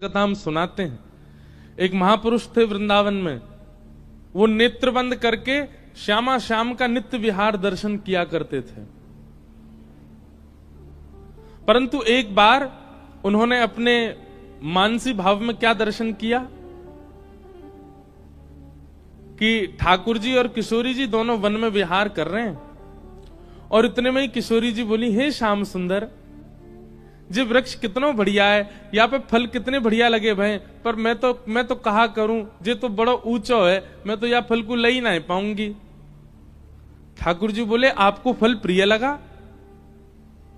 कथा हम सुनाते हैं। एक महापुरुष थे वृंदावन में, वो नेत्र बंद करके श्यामा श्याम का नित्य विहार दर्शन किया करते थे। परंतु एक बार उन्होंने अपने मानसी भाव में क्या दर्शन किया कि ठाकुर जी और किशोरी जी दोनों वन में विहार कर रहे हैं, और इतने में ही किशोरी जी बोली, हे श्याम सुंदर, जी वृक्ष कितना बढ़िया है, यहाँ पे फल कितने बढ़िया लगे भाई, पर मैं तो कहा करूं, जे तो बड़ा ऊंचो है, मैं तो यह फल को ले ही नहीं पाऊंगी। ठाकुर जी बोले, आपको फल प्रिय लगा?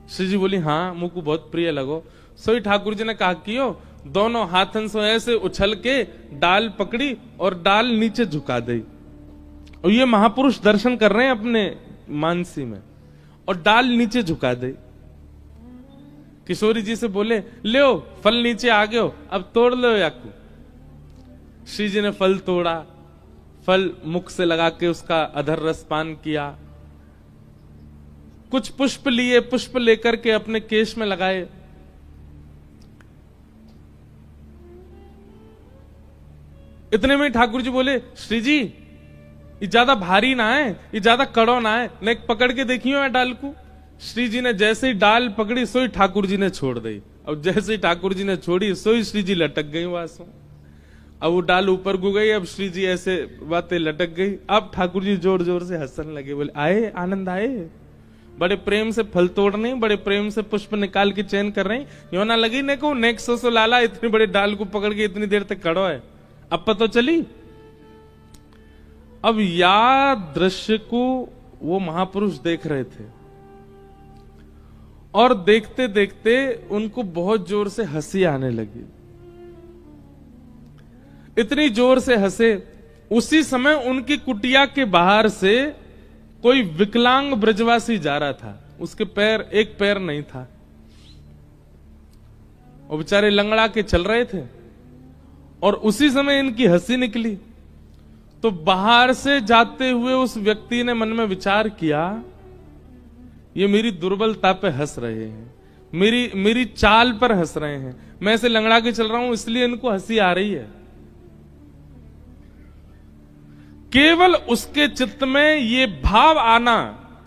श्री जी बोली, हाँ मुझको बहुत प्रिय लगो। सोई ठाकुर जी ने कहा कियो, दोनों हाथन से ऐसे उछल के डाल पकड़ी और डाल नीचे झुका दी। और ये महापुरुष दर्शन कर रहे हैं अपने मानसी में, और डाल नीचे झुका दे। किशोरी जी से बोले, ले फल नीचे आ गयो, अब तोड़ लो याकू। श्री जी ने फल तोड़ा, फल मुख से लगा के उसका अधर रस पान किया। कुछ पुष्प लिए, पुष्प लेकर के अपने केश में लगाए। इतने में ठाकुर जी बोले, श्री जी ये ज्यादा भारी ना है, ये ज्यादा कड़ो ना है, ने पकड़ के देखियो है डाल को। श्री जी ने जैसे ही डाल पकड़ी, सोई ठाकुर जी ने छोड़ दी। अब जैसे ही ठाकुर जी ने छोड़ी, सोई श्री जी लटक गई वासों। अब वो डाल ऊपर गु गई, अब श्री जी ऐसे बातें लटक गई। अब ठाकुर जी जोर जोर से हंसने लगे, बोले, आए आनंद आए, बड़े प्रेम से फल तोड़ रहे, बड़े प्रेम से पुष्प निकाल के चयन कर रहे, यो ना लगी ने को नेक सो लाला इतनी बड़ी डाल को पकड़ के इतनी देर तक खड़ो है, अब पता चली। अब या दृश्य को वो महापुरुष देख रहे थे, और देखते देखते उनको बहुत जोर से हंसी आने लगी। इतनी जोर से हंसे, उसी समय उनकी कुटिया के बाहर से कोई विकलांग ब्रजवासी जा रहा था। उसके पैर, एक पैर नहीं था, वो बेचारे लंगड़ा के चल रहे थे। और उसी समय इनकी हंसी निकली, तो बाहर से जाते हुए उस व्यक्ति ने मन में विचार किया, ये मेरी दुर्बलता पे हंस रहे हैं, मेरी चाल पर हंस रहे हैं, मैं ऐसे लंगड़ा के चल रहा हूं इसलिए इनको हंसी आ रही है। केवल उसके चित्त में ये भाव आना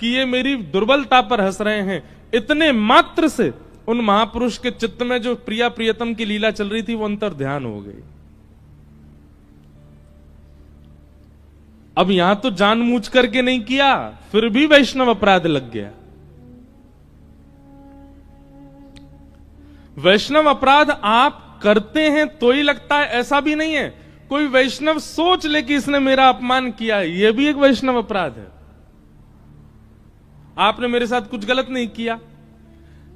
कि ये मेरी दुर्बलता पर हंस रहे हैं, इतने मात्र से उन महापुरुष के चित्त में जो प्रिया प्रियतम की लीला चल रही थी वो अंतर ध्यान हो गई। अब यहां तो जानबूझ करके नहीं किया, फिर भी वैष्णव अपराध लग गया। वैष्णव अपराध आप करते हैं तो ही लगता है, ऐसा भी नहीं है। कोई वैष्णव सोच ले कि इसने मेरा अपमान किया है, यह भी एक वैष्णव अपराध है। आपने मेरे साथ कुछ गलत नहीं किया,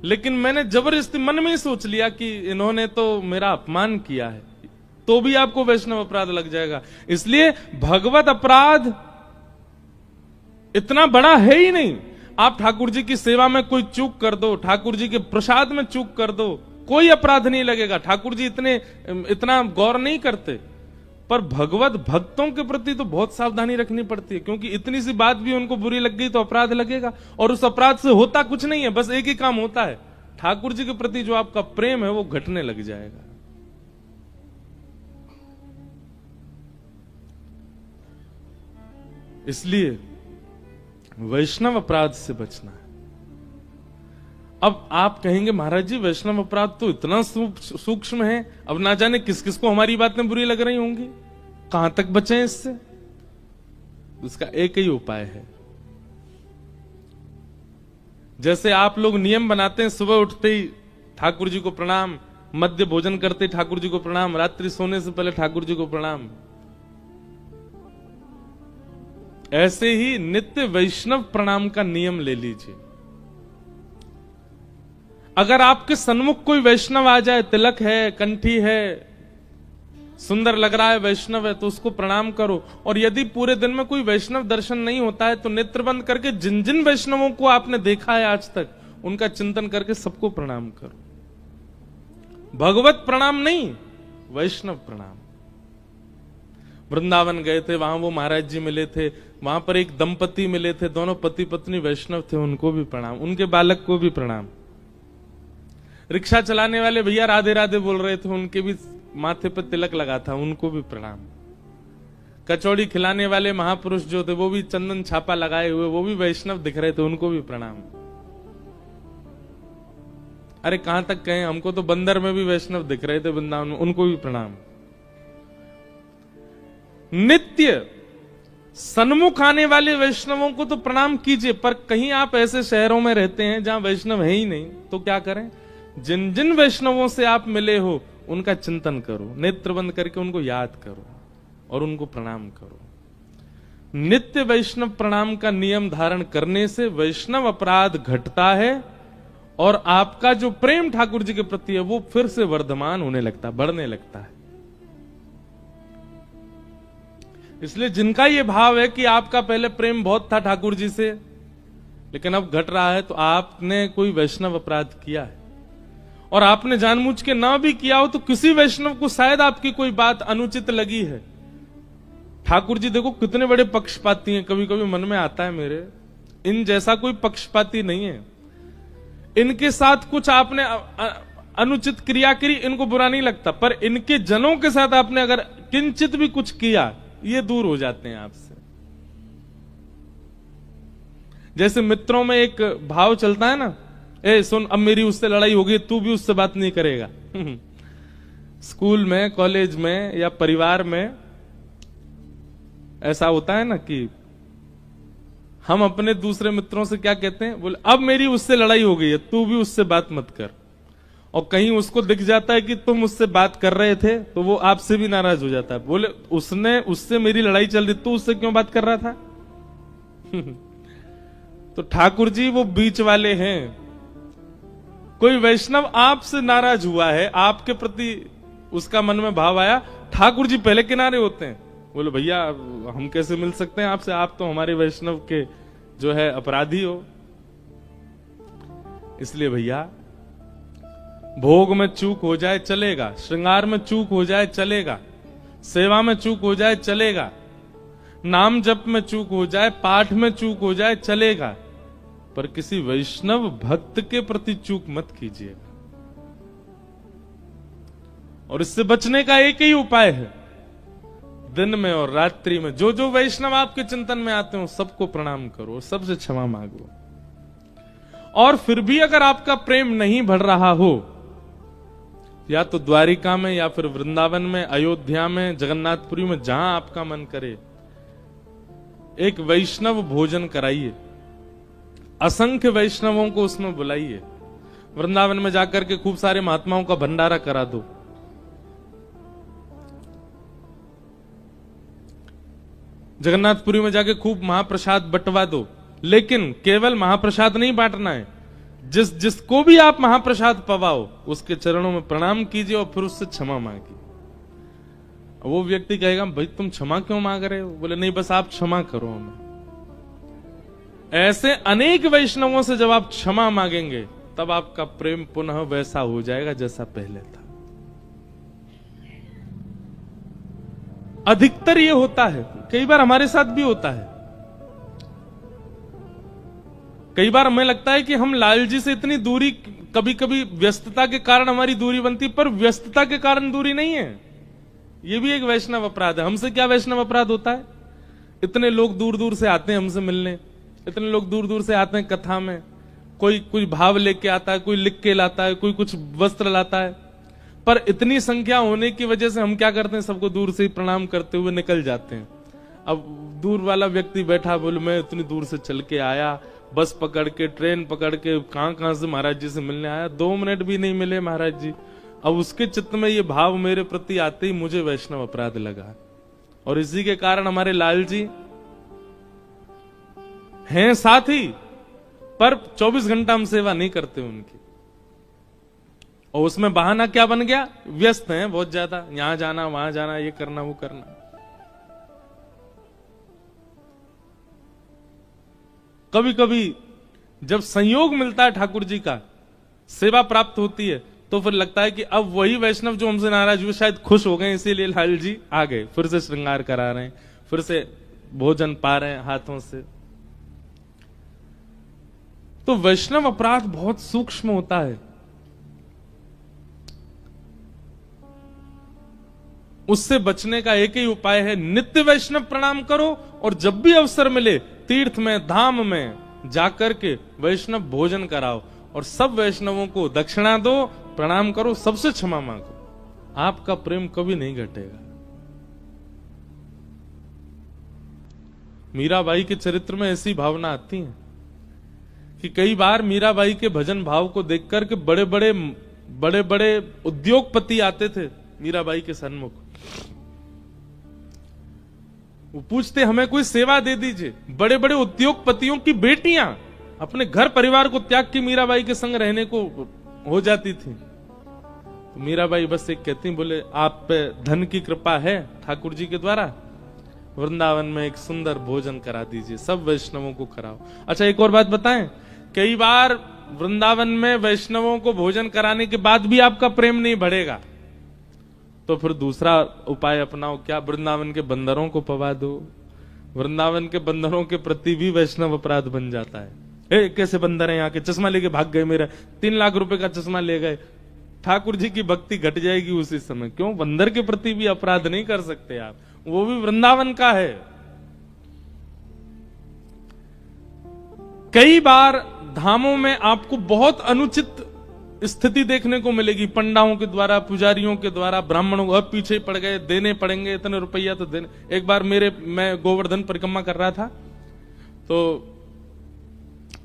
लेकिन मैंने जबरदस्ती मन में ही सोच लिया कि इन्होंने तो मेरा अपमान किया है, तो भी आपको वैष्णव अपराध लग जाएगा। इसलिए भगवत अपराध इतना बड़ा है ही नहीं। आप ठाकुर जी की सेवा में कोई चूक कर दो, ठाकुर जी के प्रसाद में चूक कर दो, कोई अपराध नहीं लगेगा। ठाकुर जी इतना गौर नहीं करते। पर भगवत भक्तों के प्रति तो बहुत सावधानी रखनी पड़ती है, क्योंकि इतनी सी बात भी उनको बुरी लग गई तो अपराध लगेगा। और उस अपराध से होता कुछ नहीं है, बस एक ही काम होता है, ठाकुर जी के प्रति जो आपका प्रेम है वो घटने लग जाएगा। इसलिए वैष्णव अपराध से बचना है। अब आप कहेंगे, महाराज जी वैष्णव अपराध तो इतना सूक्ष्म है, अब ना जाने किस किस को हमारी बातें बुरी लग रही होंगी, कहां तक बचें इससे? उसका एक ही उपाय है। जैसे आप लोग नियम बनाते हैं, सुबह उठते ही ठाकुर जी को प्रणाम, मध्य भोजन करते ठाकुर जी को प्रणाम, रात्रि सोने से पहले ठाकुर जी को प्रणाम, ऐसे ही नित्य वैष्णव प्रणाम का नियम ले लीजिए। अगर आपके सन्मुख कोई वैष्णव आ जाए, तिलक है, कंठी है, सुंदर लग रहा है, वैष्णव है, तो उसको प्रणाम करो। और यदि पूरे दिन में कोई वैष्णव दर्शन नहीं होता है तो नेत्र बंद करके जिन जिन वैष्णवों को आपने देखा है आज तक, उनका चिंतन करके सबको प्रणाम करो। भगवत प्रणाम नहीं, वैष्णव प्रणाम। वृंदावन गए थे, वहां वो महाराज जी मिले थे, वहां पर एक दंपति मिले थे, दोनों पति पत्नी वैष्णव थे, उनको भी प्रणाम, उनके बालक को भी प्रणाम। रिक्शा चलाने वाले भैया राधे राधे बोल रहे थे, उनके भी माथे पर तिलक लगा था, उनको भी प्रणाम। कचौड़ी खिलाने वाले महापुरुष जो थे वो भी चंदन छापा लगाए हुए, वो भी वैष्णव दिख रहे थे, उनको भी प्रणाम। अरे कहां तक कहें, हमको तो बंदर में भी वैष्णव दिख रहे थे वृंदावन में, उनको भी प्रणाम। नित्य सन्मुख आने वाले वैष्णवों को तो प्रणाम कीजिए, पर कहीं आप ऐसे शहरों में रहते हैं जहां वैष्णव है ही नहीं, तो क्या करें? जिन जिन वैष्णवों से आप मिले हो उनका चिंतन करो, नेत्र बंद करके उनको याद करो और उनको प्रणाम करो। नित्य वैष्णव प्रणाम का नियम धारण करने से वैष्णव अपराध घटता है और आपका जो प्रेम ठाकुर जी के प्रति है वो फिर से वर्धमान होने लगता है, बढ़ने लगता है। इसलिए जिनका ये भाव है कि आपका पहले प्रेम बहुत था ठाकुर जी से लेकिन अब घट रहा है, तो आपने कोई वैष्णव अपराध किया है। और आपने जानबूझ के ना भी किया हो तो किसी वैष्णव को शायद आपकी कोई बात अनुचित लगी है। ठाकुर जी देखो कितने बड़े पक्षपाती हैं, कभी कभी मन में आता है मेरे, इन जैसा कोई पक्षपाती नहीं है। इनके साथ कुछ आपने अनुचित क्रिया करी, इनको बुरा नहीं लगता, पर इनके जनों के साथ आपने अगर किंचित भी कुछ किया, ये दूर हो जाते हैं आपसे। जैसे मित्रों में एक भाव चलता है ना, ए सुन अब मेरी उससे लड़ाई हो गई, तू भी उससे बात नहीं करेगा। स्कूल में, कॉलेज में या परिवार में ऐसा होता है ना कि हम अपने दूसरे मित्रों से क्या कहते हैं, बोले अब मेरी उससे लड़ाई हो गई है, तू भी उससे बात मत कर। और कहीं उसको दिख जाता है कि तुम उससे बात कर रहे थे तो वो आपसे भी नाराज हो जाता है, बोले उससे मेरी लड़ाई चल रही, तू उससे क्यों बात कर रहा था? तो ठाकुर जी वो बीच वाले हैं। कोई वैष्णव आपसे नाराज हुआ है, आपके प्रति उसका मन में भाव आया, ठाकुर जी पहले किनारे होते हैं, बोले भैया हम कैसे मिल सकते हैं आपसे, आप तो हमारे वैष्णव के जो है अपराधी हो। इसलिए भैया भोग में चूक हो जाए चलेगा, श्रृंगार में चूक हो जाए चलेगा, सेवा में चूक हो जाए चलेगा, नाम जप में चूक हो जाए, पाठ में चूक हो जाए चलेगा, पर किसी वैष्णव भक्त के प्रति चूक मत कीजिएगा। और इससे बचने का एक ही उपाय है, दिन में और रात्रि में जो जो वैष्णव आपके चिंतन में आते हो सबको प्रणाम करो, सबसे क्षमा मांगो। और फिर भी अगर आपका प्रेम नहीं बढ़ रहा हो, या तो द्वारिका में या फिर वृंदावन में, अयोध्या में, जगन्नाथपुरी में, जहां आपका मन करे, एक वैष्णव भोजन कराइए, असंख्य वैष्णवों को उसमें बुलाइए। वृंदावन में जाकर के खूब सारे महात्माओं का भंडारा करा दो, जगन्नाथपुरी में जाके खूब महाप्रसाद बंटवा दो। लेकिन केवल महाप्रसाद नहीं बांटना है, जिसको भी आप महाप्रसाद पवाओ उसके चरणों में प्रणाम कीजिए और फिर उससे क्षमा मांगिए। वो व्यक्ति कहेगा भाई तुम क्षमा क्यों मांग रहे हो, बोले नहीं बस आप क्षमा करो हमें। ऐसे अनेक वैष्णवों से जब आप क्षमा मांगेंगे तब आपका प्रेम पुनः वैसा हो जाएगा जैसा पहले था। अधिकतर ये होता है, कई बार हमारे साथ भी होता है। कई बार हमें लगता है कि हम लाल जी से इतनी दूरी, कभी कभी व्यस्तता के कारण हमारी दूरी बनती, पर व्यस्तता के कारण दूरी नहीं है। ये भी एक वैष्णव अपराध है। हमसे क्या वैष्णव अपराध होता है? इतने लोग दूर दूर से आते हैं हमसे मिलने, इतने लोग दूर दूर से आते हैं कथा में, कोई कुछ भाव लेके आता है, कोई लिख के लाता है, कोई कुछ वस्त्र लाता है, पर इतनी संख्या होने की वजह से हम क्या करते हैं, सबको दूर से ही प्रणाम करते हुए निकल जाते हैं। अब दूर वाला व्यक्ति बैठा, बोले मैं इतनी दूर से चल के आया, बस पकड़ के, ट्रेन पकड़ के, कहां से महाराज जी से मिलने आया, 2 मिनट भी नहीं मिले महाराज जी। अब उसके चित्त में ये भाव मेरे प्रति आते ही मुझे वैष्णव अपराध लगा। और इसी के कारण हमारे लाल जी हैं साथ ही, पर 24 घंटा हम सेवा नहीं करते उनकी। और उसमें बहाना क्या बन गया, व्यस्त हैं बहुत ज्यादा, यहां जाना वहां जाना, ये करना वो करना। कभी कभी जब संयोग मिलता है ठाकुर जी का, सेवा प्राप्त होती है, तो फिर लगता है कि अब वही वैष्णव जो हमसे नाराज हुए शायद खुश हो गए, इसीलिए लाल जी आ गए, फिर से श्रृंगार करा रहे हैं, फिर से भोजन पा रहे हैं हाथों से। तो वैष्णव अपराध बहुत सूक्ष्म होता है। उससे बचने का एक ही उपाय है, नित्य वैष्णव प्रणाम करो और जब भी अवसर मिले तीर्थ में धाम में जाकर के वैष्णव भोजन कराओ और सब वैष्णवों को दक्षिणा दो, प्रणाम करो, सबसे क्षमा मांगो। आपका प्रेम कभी नहीं घटेगा। मीराबाई के चरित्र में ऐसी भावना आती है कि कई बार मीराबाई के भजन भाव को देखकर के बड़े बड़े उद्योगपति आते थे मीराबाई के सन्मुख। वो पूछते हमें कोई सेवा दे दीजिए। बड़े बड़े उद्योगपतियों की बेटियां अपने घर परिवार को त्याग के मीराबाई के संग रहने को हो जाती थी। तो मीराबाई बस एक कहती, बोले आप पे धन की कृपा है ठाकुर जी के द्वारा, वृंदावन में एक सुंदर भोजन करा दीजिए, सब वैष्णवों को कराओ। अच्छा एक और बात बताएं, कई बार वृंदावन में वैष्णवों को भोजन कराने के बाद भी आपका प्रेम नहीं बढ़ेगा, तो फिर दूसरा उपाय अपनाओ। क्या? वृंदावन के बंदरों को पवा दो। वृंदावन के बंदरों के प्रति भी वैष्णव अपराध बन जाता है। कैसे बंदर हैं यहाँ के, चश्मा लेके भाग गए, मेरा 3 लाख रुपए का चश्मा ले गए। ठाकुर जी की भक्ति घट जाएगी उसी समय। क्यों? बंदर के प्रति भी अपराध नहीं कर सकते आप, वो भी वृंदावन का है। कई बार धामों में आपको बहुत अनुचित स्थिति देखने को मिलेगी, पंडाओं के द्वारा, पुजारियों के द्वारा, ब्राह्मणों को अब पीछे पड़ गए, देने पड़ेंगे इतने रुपया तो देने। एक बार मैं गोवर्धन परिक्रमा कर रहा था तो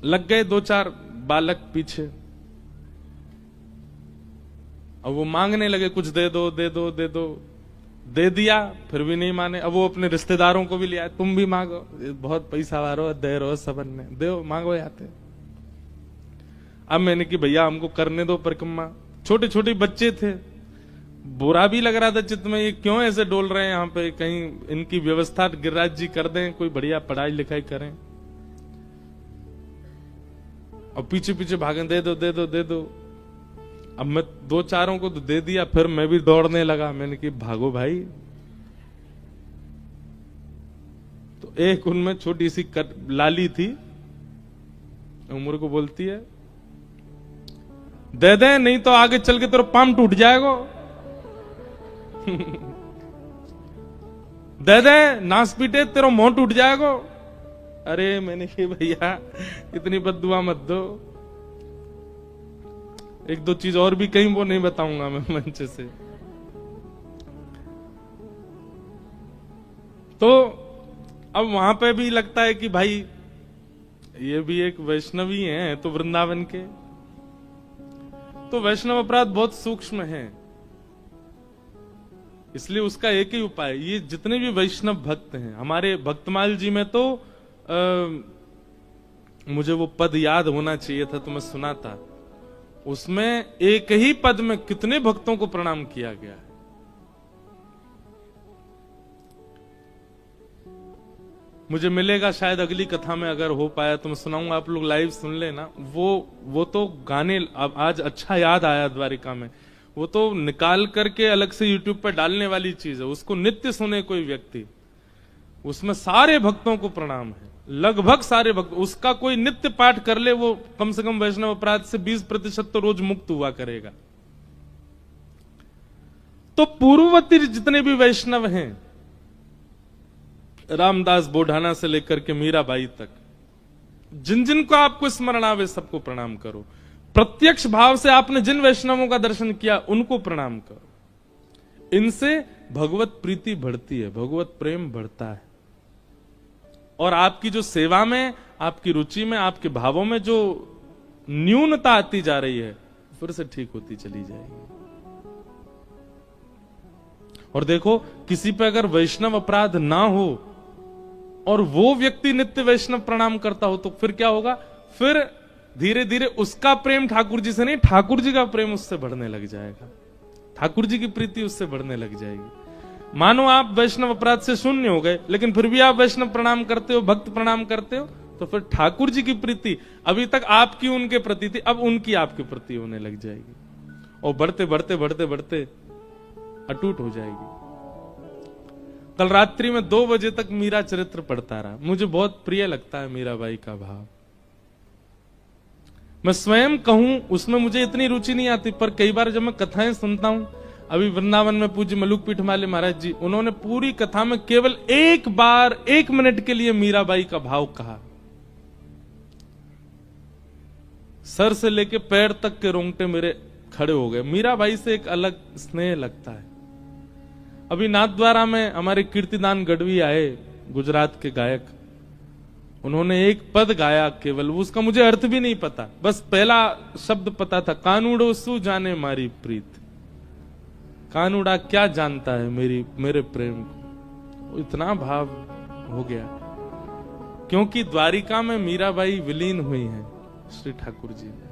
लग गए 2-4 बालक पीछे। अब वो मांगने लगे, कुछ दे दो दे दो दे दो। दे दिया, फिर भी नहीं माने। अब वो अपने रिश्तेदारों को भी ले आए, तुम भी मांगो, बहुत पैसा वारो दे रो सबन ने, दो मांगो आते। अब मैंने कि भैया हमको करने दो परिक्रमा। छोटे छोटे बच्चे थे, बुरा भी लग रहा था चित्त में, ये क्यों ऐसे डोल रहे हैं यहाँ पे, कहीं इनकी व्यवस्था गिरिराज जी कर दें, कोई बढ़िया पढ़ाई लिखाई करें। और पीछे पीछे भागे, दे दो दे दो दे दो। अब मैं 2-4 को तो दे दिया, फिर मैं भी दौड़ने लगा। मैंने कि भागो भाई। तो एक उनमें छोटी सी लाली थी, उम्र को बोलती है, दे दे नहीं तो आगे चल के तेरा पाम टूट जाएगा। दे दे नास पीटे तेरा मुंह टूट जाएगा। अरे मैंने कि भैया इतनी बद्दुआ मत दो। 1-2 चीज और भी कहीं, वो नहीं बताऊंगा मैं मंच से। तो अब वहां पे भी लगता है कि भाई ये भी एक वैष्णवी है तो वृंदावन के। तो वैष्णव अपराध बहुत सूक्ष्म है, इसलिए उसका एक ही उपाय, ये जितने भी वैष्णव भक्त हैं हमारे भक्तमाल जी में, तो मुझे वो पद याद होना चाहिए था तो मैं सुना था, उसमें एक ही पद में कितने भक्तों को प्रणाम किया गया है। मुझे मिलेगा शायद अगली कथा में, अगर हो पाया तो मैं सुनाऊंगा, आप लोग लाइव सुन लेना। वो तो गाने अब आज अच्छा याद आया द्वारिका में, वो तो निकाल करके अलग से यूट्यूब पर डालने वाली चीज है, उसको नित्य सुने कोई व्यक्ति, उसमें सारे भक्तों को प्रणाम है, लगभग सारे भक्त। उसका कोई नित्य पाठ कर ले, वो कम से कम वैष्णव अपराध से 20% तो रोज मुक्त हुआ करेगा। तो पूर्ववर्ती जितने भी वैष्णव हैं, रामदास बोढ़ाना से लेकर के मीराबाई तक, जिन जिन को आपको स्मरण आवे सबको प्रणाम करो। प्रत्यक्ष भाव से आपने जिन वैष्णवों का दर्शन किया उनको प्रणाम करो। इनसे भगवत प्रीति बढ़ती है, भगवत प्रेम बढ़ता है, और आपकी जो सेवा में, आपकी रुचि में, आपके भावों में जो न्यूनता आती जा रही है फिर से ठीक होती चली जाएगी। और देखो, किसी पे अगर वैष्णव अपराध ना हो और वो व्यक्ति नित्य वैष्णव प्रणाम करता हो तो फिर क्या होगा? फिर धीरे धीरे उसका प्रेम ठाकुर जी से नहीं, ठाकुर जी का प्रेम उससे बढ़ने लग जाएगा, ठाकुर जी की प्रीति उससे बढ़ने लग जाएगी। मानो आप वैष्णव अपराध से शून्य हो गए, लेकिन फिर भी आप वैष्णव प्रणाम करते हो, भक्त प्रणाम करते हो, तो फिर ठाकुर जी की प्रीति अभी तक आपकी उनके प्रति थी, अब उनकी आपके प्रति होने लग जाएगी, और बढ़ते बढ़ते बढ़ते बढ़ते अटूट हो जाएगी। कल रात्रि में 2 बजे तक मीरा चरित्र पढ़ता रहा। मुझे बहुत प्रिय लगता है मीराबाई का भाव। मैं स्वयं कहूं उसमें मुझे इतनी रुचि नहीं आती, पर कई बार जब मैं कथाएं सुनता हूं, अभी वृंदावन में पूज्य मलुक पीठमाले महाराज जी, उन्होंने पूरी कथा में केवल एक बार 1 मिनट के लिए मीराबाई का भाव कहा। सर से लेके पैर तक के रोंगटे मेरे खड़े हो गए। मीराबाई से एक अलग स्नेह लगता है। अभी नाथद्वारा में हमारे कीर्तिदान गढ़वी आए, गुजरात के गायक, उन्होंने एक पद गाया केवल, उसका मुझे अर्थ भी नहीं पता, बस पहला शब्द पता था, कानूड़ो सु जाने मारी प्रीत। कानूड़ा क्या जानता है मेरे प्रेम को। इतना भाव हो गया, क्योंकि द्वारिका में मीराबाई विलीन हुई हैं श्री ठाकुर जी ने।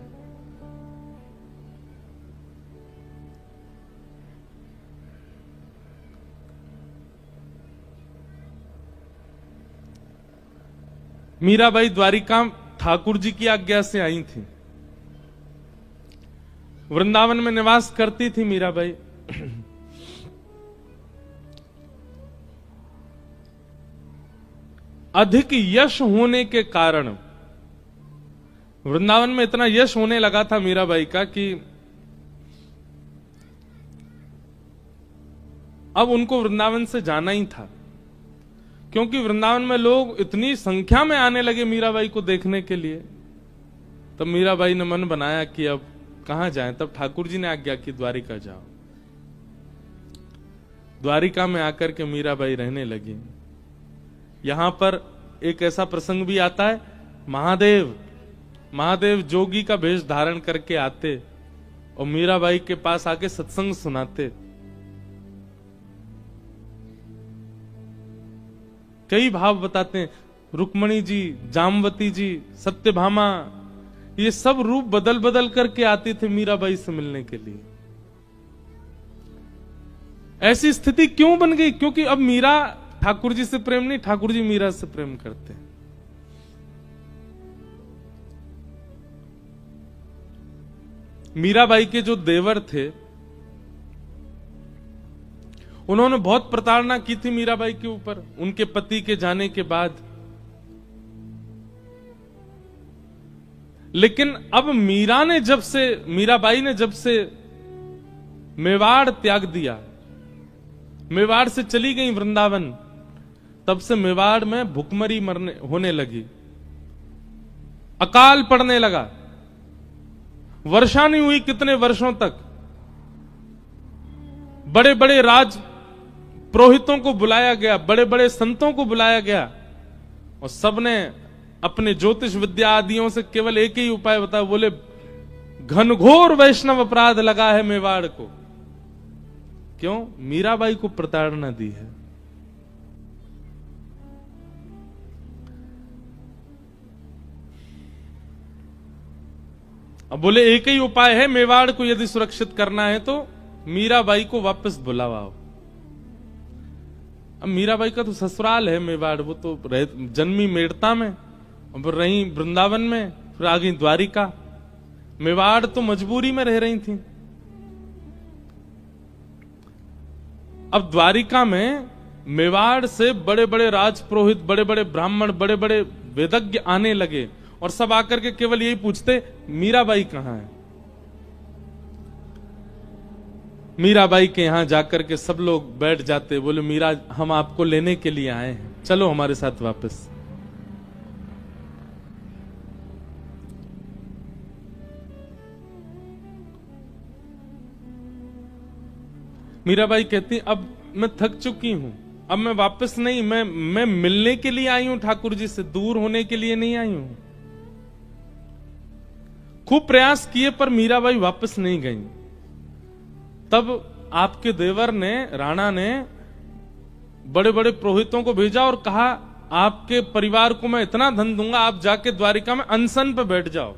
मीराबाई द्वारिका ठाकुर जी की आज्ञा से आई थी। वृंदावन में निवास करती थी मीराबाई। अधिक यश होने के कारण वृंदावन में इतना यश होने लगा था मीराबाई का कि अब उनको वृंदावन से जाना ही था, क्योंकि वृंदावन में लोग इतनी संख्या में आने लगे मीराबाई को देखने के लिए। तब मीराबाई ने मन बनाया कि अब कहां जाएं। तब ठाकुर जी ने आज्ञा की द्वारिका जाओ। द्वारिका में आकर के मीराबाई रहने लगी। यहां पर एक ऐसा प्रसंग भी आता है, महादेव जोगी का वेश धारण करके आते और मीराबाई के पास आके सत्संग सुनाते। कई भाव बताते हैं, रुक्मणी जी, जामवती जी, सत्यभामा, ये सब रूप बदल बदल करके आते थे मीराबाई से मिलने के लिए। ऐसी स्थिति क्यों बन गई? क्योंकि अब मीरा ठाकुर जी से प्रेम नहीं, ठाकुर जी मीरा से प्रेम करते हैं। मीराबाई के जो देवर थे, उन्होंने बहुत प्रताड़ना की थी मीराबाई के ऊपर उनके पति के जाने के बाद। लेकिन अब मीराबाई ने जब से मेवाड़ त्याग दिया, मेवाड़ से चली गई वृंदावन, तब से मेवाड़ में भुखमरी होने लगी, अकाल पड़ने लगा, वर्षा नहीं हुई कितने वर्षों तक। बड़े बड़े राज पुरोहितों को बुलाया गया, बड़े बड़े संतों को बुलाया गया, और सबने अपने ज्योतिष विद्या आदियों से केवल एक ही उपाय बताया, बोले घनघोर वैष्णव अपराध लगा है मेवाड़ को। क्यों? मीराबाई को प्रताड़ना दी है। अब बोले एक ही उपाय है, मेवाड़ को यदि सुरक्षित करना है तो मीराबाई को वापस बुलावाओ। अब मीराबाई का तो ससुराल है मेवाड़, वो तो जन्मी मेड़ता में, और रही वृंदावन में, फिर आ गई द्वारिका। मेवाड़ तो मजबूरी में रह रही थी। अब द्वारिका में मेवाड़ से बड़े बड़े राजपुरोहित, बड़े बड़े ब्राह्मण, बड़े बड़े वेदज्ञ आने लगे, और सब आकर के केवल यही पूछते, मीराबाई कहां है? मीराबाई के यहां जाकर के सब लोग बैठ जाते, बोले मीरा, हम आपको लेने के लिए आए हैं, चलो हमारे साथ वापस। मीराबाई कहती, अब मैं थक चुकी हूं, अब मैं वापस नहीं, मैं मिलने के लिए आई हूं ठाकुर जी से, दूर होने के लिए नहीं आई हूं। खूब प्रयास किए पर मीराबाई वापस नहीं गई। तब आपके देवर ने, राणा ने, बड़े बड़े पुरोहितों को भेजा और कहा, आपके परिवार को मैं इतना धन दूंगा, आप जाके द्वारिका में अनशन पे बैठ जाओ।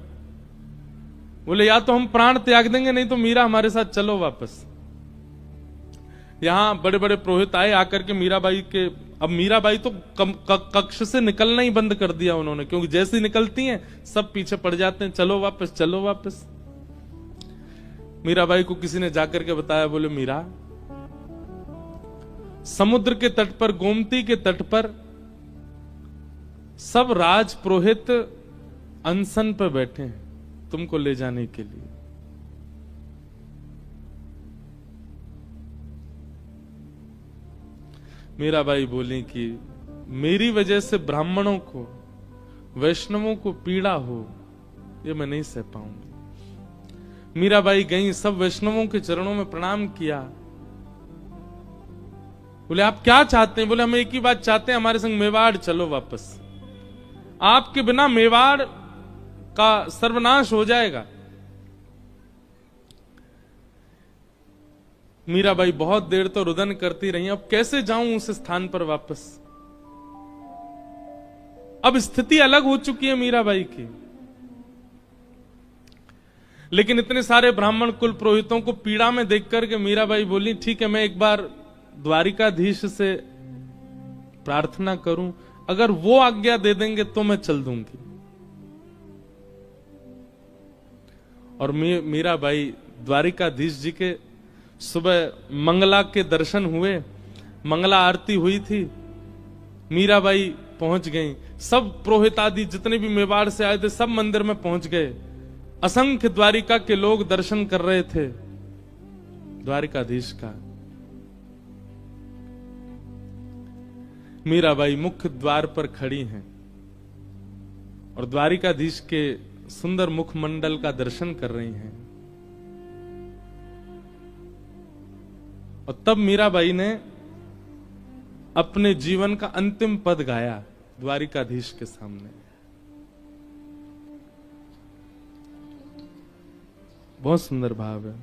बोले या तो हम प्राण त्याग देंगे, नहीं तो मीरा हमारे साथ चलो वापस। यहां बड़े बड़े पुरोहित आए, आकर के मीराबाई के, अब मीराबाई तो कक्ष से निकलना ही बंद कर दिया उन्होंने, क्योंकि जैसी निकलती हैं सब पीछे पड़ जाते हैं, चलो वापस, चलो वापस। मीराबाई को किसी ने जाकर के बताया, बोले मीरा, समुद्र के तट पर, गोमती के तट पर सब राज पुरोहित अनशन पर बैठे हैं तुमको ले जाने के लिए। मीराबाई बोली कि मेरी वजह से ब्राह्मणों को, वैष्णवों को पीड़ा हो, ये मैं नहीं सह पाऊंगी। मीराबाई गई, सब वैष्णवों के चरणों में प्रणाम किया। बोले आप क्या चाहते हैं? बोले हम एक ही बात चाहते हैं, हमारे संग मेवाड़ चलो वापस। आपके बिना मेवाड़ का सर्वनाश हो जाएगा। मीराबाई बहुत देर तो रुदन करती रही, अब कैसे जाऊं उस स्थान पर वापस। अब स्थिति अलग हो चुकी है मीराबाई की। लेकिन इतने सारे ब्राह्मण कुल पुरोहितों को पीड़ा में देख करके मीराबाई बोली, ठीक है मैं एक बार द्वारिकाधीश से प्रार्थना करूं, अगर वो आज्ञा दे देंगे तो मैं चल दूंगी। और मीराबाई द्वारिकाधीश जी के सुबह मंगला के दर्शन हुए, मंगला आरती हुई थी, मीराबाई पहुंच गई। सब पुरोहित आदि जितने भी मेवाड़ से आए थे सब मंदिर में पहुंच गए। असंख्य द्वारिका के लोग दर्शन कर रहे थे द्वारिकाधीश का। मीराबाई मुख्य द्वार पर खड़ी हैं और द्वारिकाधीश के सुंदर मुखमंडल का दर्शन कर रही हैं। और तब मीराबाई ने अपने जीवन का अंतिम पद गाया द्वारिकाधीश के सामने। बहुत सुंदर भाव है।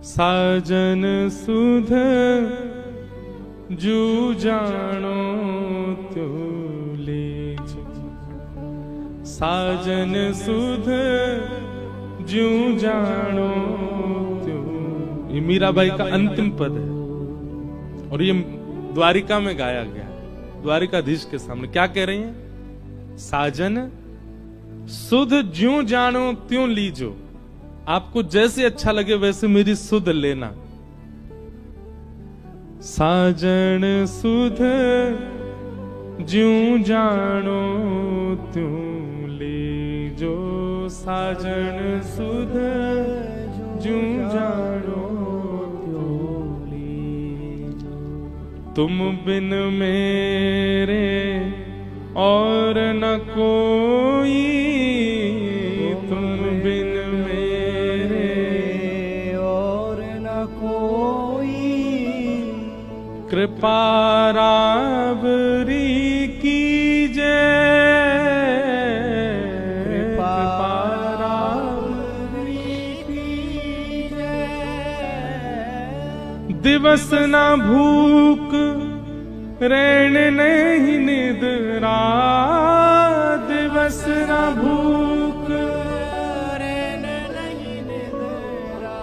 साजन सुध जू जानो तू लीज, साजन सुध जू जानो तू। ये मीराबाई का अंतिम पद है और ये द्वारिका में गाया गया, द्वारिकाधीश के सामने। क्या कह रही हैं? साजन सुध ज्यों जानो त्यों लीजो, आपको जैसे अच्छा लगे वैसे मेरी सुध लेना। साजन सुध ज्यों जानो त्यों लीजो, साजन सुध ज्यों जानो त्यों लीजो। तुम बिन मेरे और न कोई, तुम बिन कृपा राबरी कीजे, कृपा राबरी कीजे। दिवस न भूख रैन नहीं निद्रा, दिवस न भूख रैन नहीं निद्रा।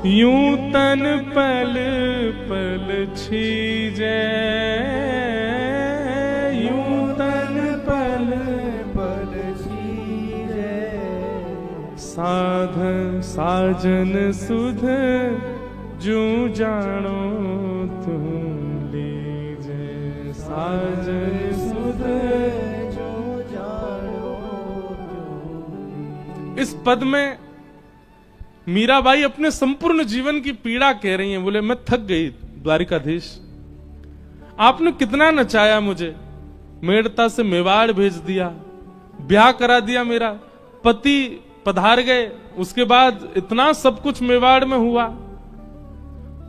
यूं तन पल पल छीजे, यूं तन पल पल छीजे। साधन साजन सुध जूं जानो तुम लीजे, साजन सुध जूं जानो तुम। इस पद में मीराबाई अपने संपूर्ण जीवन की पीड़ा कह रही हैं। बोले मैं थक गई द्वारिकाधीश, आपने कितना नचाया मुझे, मेड़ता से मेवाड़ भेज दिया, ब्याह करा दिया, मेरा पति पधार गए, उसके बाद इतना सब कुछ मेवाड़ में हुआ,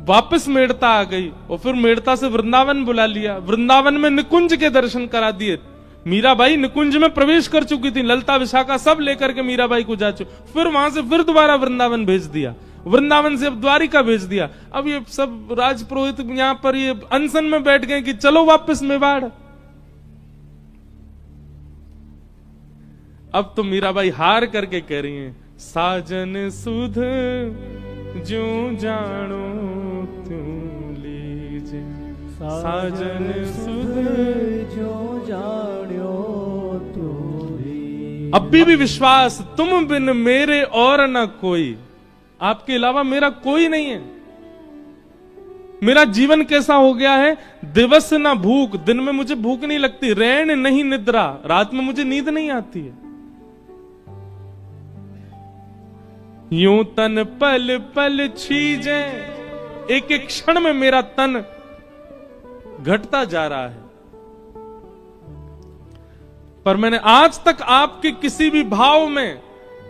वापस मेड़ता आ गई और फिर मेड़ता से वृंदावन बुला लिया, वृंदावन में निकुंज के दर्शन करा दिए। मीराबाई निकुंज में प्रवेश कर चुकी थी, ललता विशाखा सब लेकर के मीराबाई को जा चुकी, फिर वहां से फिर दोबारा वृंदावन भेज दिया, वृंदावन से अब द्वारिका भेज दिया। अब ये सब राजपुरोहित यहां पर ये अनशन में बैठ गए कि चलो वापस मेवाड़। अब तो मीराबाई हार करके कह रही हैं, साजन सुध ज्यों जानो त्यों लीजे, साजन सुध ज्यों जानो त्यों लीजे। अब भी विश्वास, तुम बिन मेरे और न कोई, आपके अलावा मेरा कोई नहीं है। मेरा जीवन कैसा हो गया है, दिवस ना भूख, दिन में मुझे भूख नहीं लगती, रैन नहीं निद्रा, रात में मुझे नींद नहीं आती है। यूं तन पल पल छीजे, एक एक क्षण में मेरा तन घटता जा रहा है। पर मैंने आज तक आपके किसी भी भाव में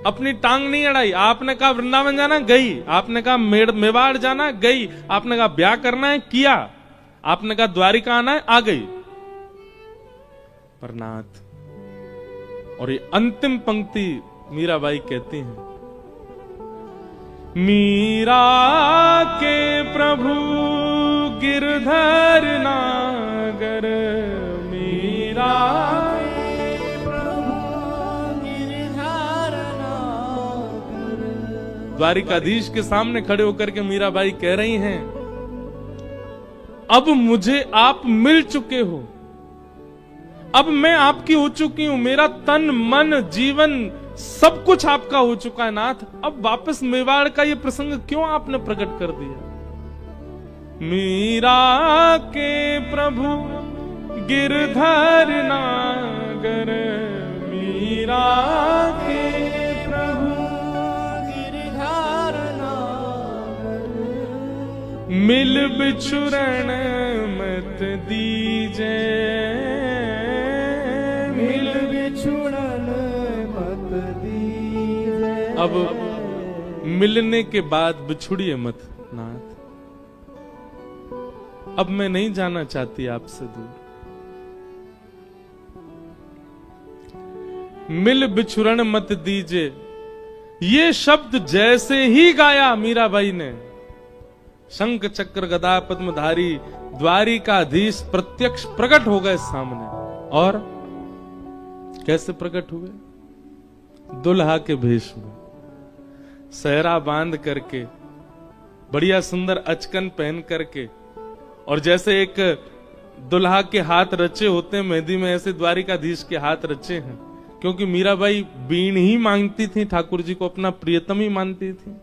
अपनी टांग नहीं अड़ाई। आपने कहा वृंदावन जाना, गई। आपने कहा मेवाड़ जाना, गई। आपने कहा ब्याह करना है, किया। आपने कहा द्वारिका आना है, आ गई। पर नाथ, और ये अंतिम पंक्ति मीराबाई कहती हैं, मीरा के प्रभु गिरधर नागर, मीरा द्वारिकाधीश के सामने खड़े होकर के मीराबाई कह रही हैं, अब मुझे आप मिल चुके हो, अब मैं आपकी हो चुकी हूं, मेरा तन मन जीवन सब कुछ आपका हो चुका है नाथ। अब वापस मेवाड़ का ये प्रसंग क्यों आपने प्रकट कर दिया। मीरा के प्रभु गिरधर नागर, मीरा के मिल बिछुरण मत दीजे, मिल बिछुरण मत दीजे। अब मिलने के बाद बिछुड़िए मत नाथ। अब मैं नहीं जाना चाहती आपसे दूर। मिल बिछुरण मत दीजे, ये शब्द जैसे ही गाया मीराबाई ने, शंख चक्र गदा पद्मधारी द्वारिकाधीश प्रत्यक्ष प्रकट हो गए सामने। और कैसे प्रकट हुए, दुल्हा के भेष में, सहरा बांध करके, बढ़िया सुंदर अचकन पहन करके, और जैसे एक दुल्हा के हाथ रचे होते हैं मेहंदी में, ऐसे द्वारिकाधीश के हाथ रचे हैं। क्योंकि मीराबाई बीण ही मांगती थी, ठाकुर जी को अपना प्रियतम ही मानती थी।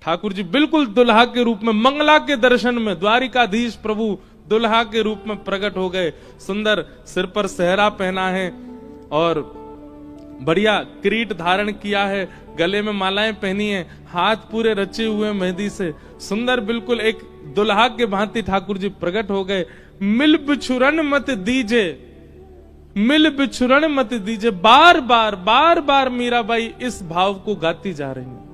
ठाकुर जी बिल्कुल दुल्हा के रूप में, मंगला के दर्शन में द्वारिकाधीश प्रभु दुल्हा के रूप में प्रकट हो गए। सुंदर सिर पर सहरा पहना है और बढ़िया किरीट धारण किया है, गले में मालाएं पहनी है, हाथ पूरे रचे हुए मेहंदी से, सुंदर बिल्कुल एक दुल्हा के भांति ठाकुर जी प्रकट हो गए। मिल बिछुरन मत दीजे, मिल बिछुरन मत दीजे, बार बार मीराबाई इस भाव को गाती जा रही है।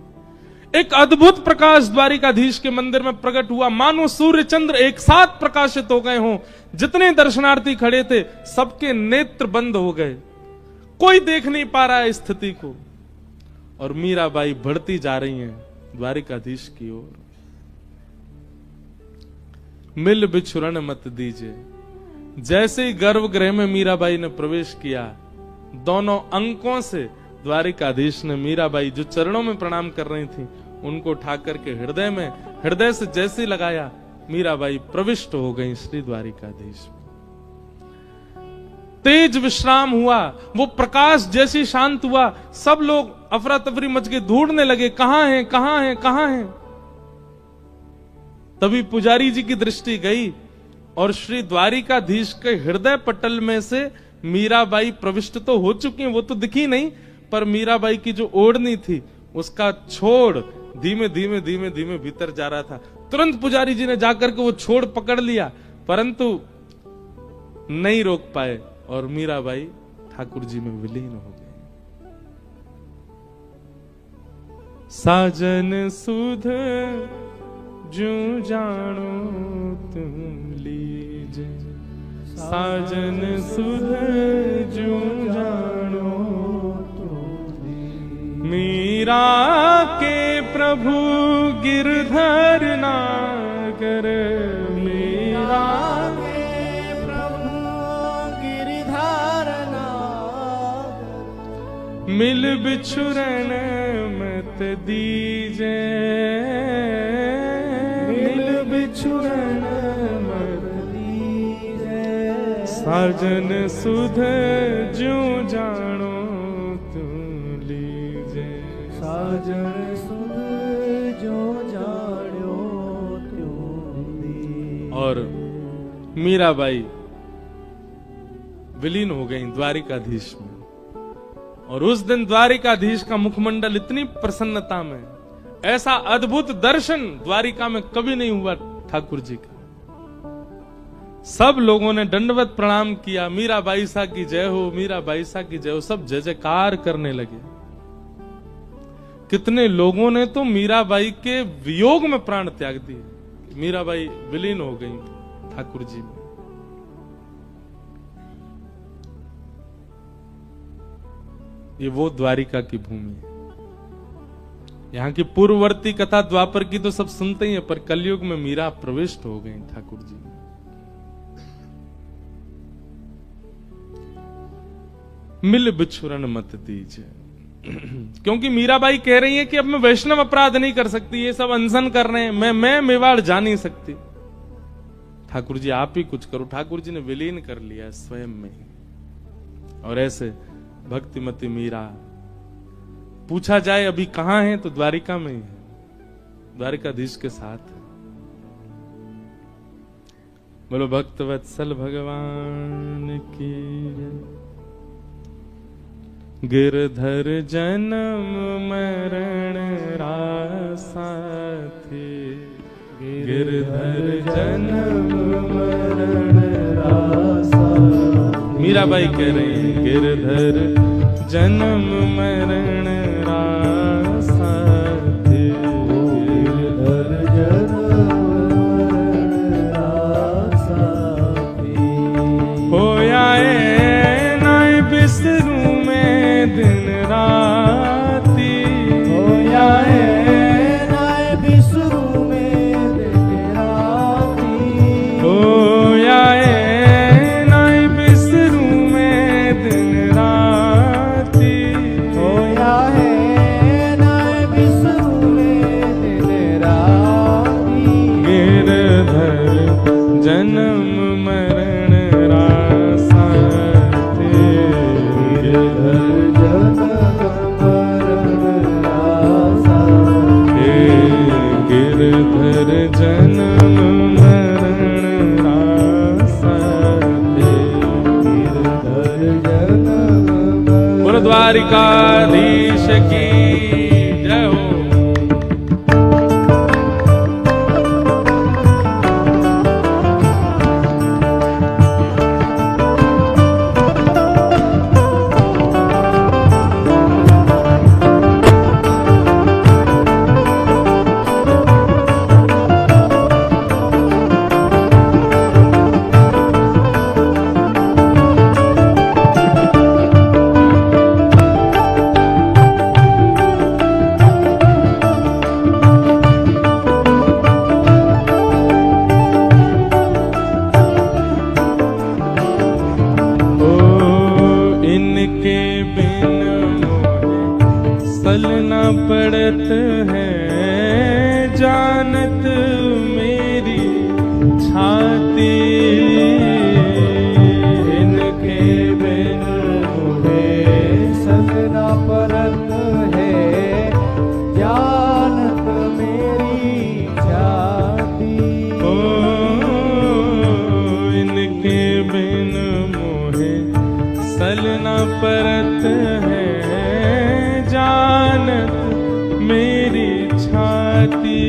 एक अद्भुत प्रकाश द्वारिकाधीश के मंदिर में प्रकट हुआ, मानो सूर्य चंद्र एक साथ प्रकाशित हो गए हों। जितने दर्शनार्थी खड़े थे सबके नेत्र बंद हो गए, कोई देख नहीं पा रहा है स्थिति को। और मीराबाई बढ़ती जा रही हैं द्वारिकाधीश की ओर। मिल बिछुरन मत दीजिए। जैसे ही गर्भगृह में मीराबाई ने प्रवेश किया, दोनों अंकों से द्वारिकाधीश ने मीराबाई जो चरणों में प्रणाम कर रही थी उनको उठा करके हृदय में, हृदय से जैसे लगाया, मीराबाई प्रविष्ट हो गई श्री द्वारिकाधीश। तेज विश्राम हुआ, वो प्रकाश जैसे शांत हुआ, सब लोग अफरा तफरी मच के ढूंढने लगे, कहां है कहां है कहां है। तभी पुजारी जी की दृष्टि गई और श्री द्वारिकाधीश के हृदय पटल में से मीराबाई प्रविष्ट तो हो चुकी हैं, वो तो दिखी नहीं, पर मीराबाई की जो ओढ़नी थी उसका छोड़ धीमे धीमे धीमे धीमे भीतर जा रहा था। तुरंत पुजारी जी ने जाकर के वो छोड़ पकड़ लिया, परंतु नहीं रोक पाए और मीराबाई ठाकुर जी में विलीन हो गई। साजन सुध जो जानो तुम लीजे, साजन सुध जो जानो मीरा के प्रभु गिरधर नागर, मीरा के प्रभु गिरधर नागर, मिल बिछुरन मत दीजे, मिल बिछुरन मत दीजे, साजन सुध जो जानो साजन सुध और मीराबाई विलीन हो गई द्वारिकाधीश में। और उस दिन द्वारिकाधीश का मुखमंडल इतनी प्रसन्नता में, ऐसा अद्भुत दर्शन द्वारिका में कभी नहीं हुआ ठाकुर जी का। सब लोगों ने दंडवत प्रणाम किया, मीराबाई सा की जय हो, मीराबाई सा की जय हो, सब जय जयकार करने लगे। कितने लोगों ने तो मीराबाई के वियोग में प्राण त्याग दिए। मीराबाई विलीन हो गई ठाकुर जी में। ये वो द्वारिका की भूमि है। यहाँ की पूर्ववर्ती कथा द्वापर की तो सब सुनते ही हैं, पर कलयुग में मीरा प्रविष्ट हो गई ठाकुर जी में। मिल बिछुरन मत दीजिए, क्योंकि मीराबाई कह रही है कि अब मैं वैष्णव अपराध नहीं कर सकती, ये सब अनशन कर रहे हैं, मैं मेवाड़ जा नहीं सकती। ठाकुर जी आप ही कुछ करो। ठाकुर जी ने विलीन कर लिया स्वयं में ही। और ऐसे भक्तिमती मीरा, पूछा जाए अभी कहां है तो द्वारिका में ही है, द्वारिकाधीश के साथ है। बोलो भक्तवत्सल भगवान की जय। गिरधर जन्म मरण रासा थे, गिरधर जन्म मरण रासा। मीराबाई कह रही है गिरधर जन्म मरण रासा थे, गिरधर जन्म मरण रासा थे। होया नाय बिसरू दिन राती, होया नाय बिसरू में दिन राती, होया नाय बिसरू में दिन राती, होया नाय बिसरू में दिन राती। गिरधर जन्म मरण रासा थे, गिरधर गिरधर जन्म मरण रासा थे, गिरधर जन्म। बोलो द्वारिकाधीश की जय हो। चलना पड़त है जानत मेरी छाती, इनके बिन मुझे चलना पड़त है जानत मेरी छाती। ओ इनके बिन मुझे चलना पड़त है जानत मेरी छाती,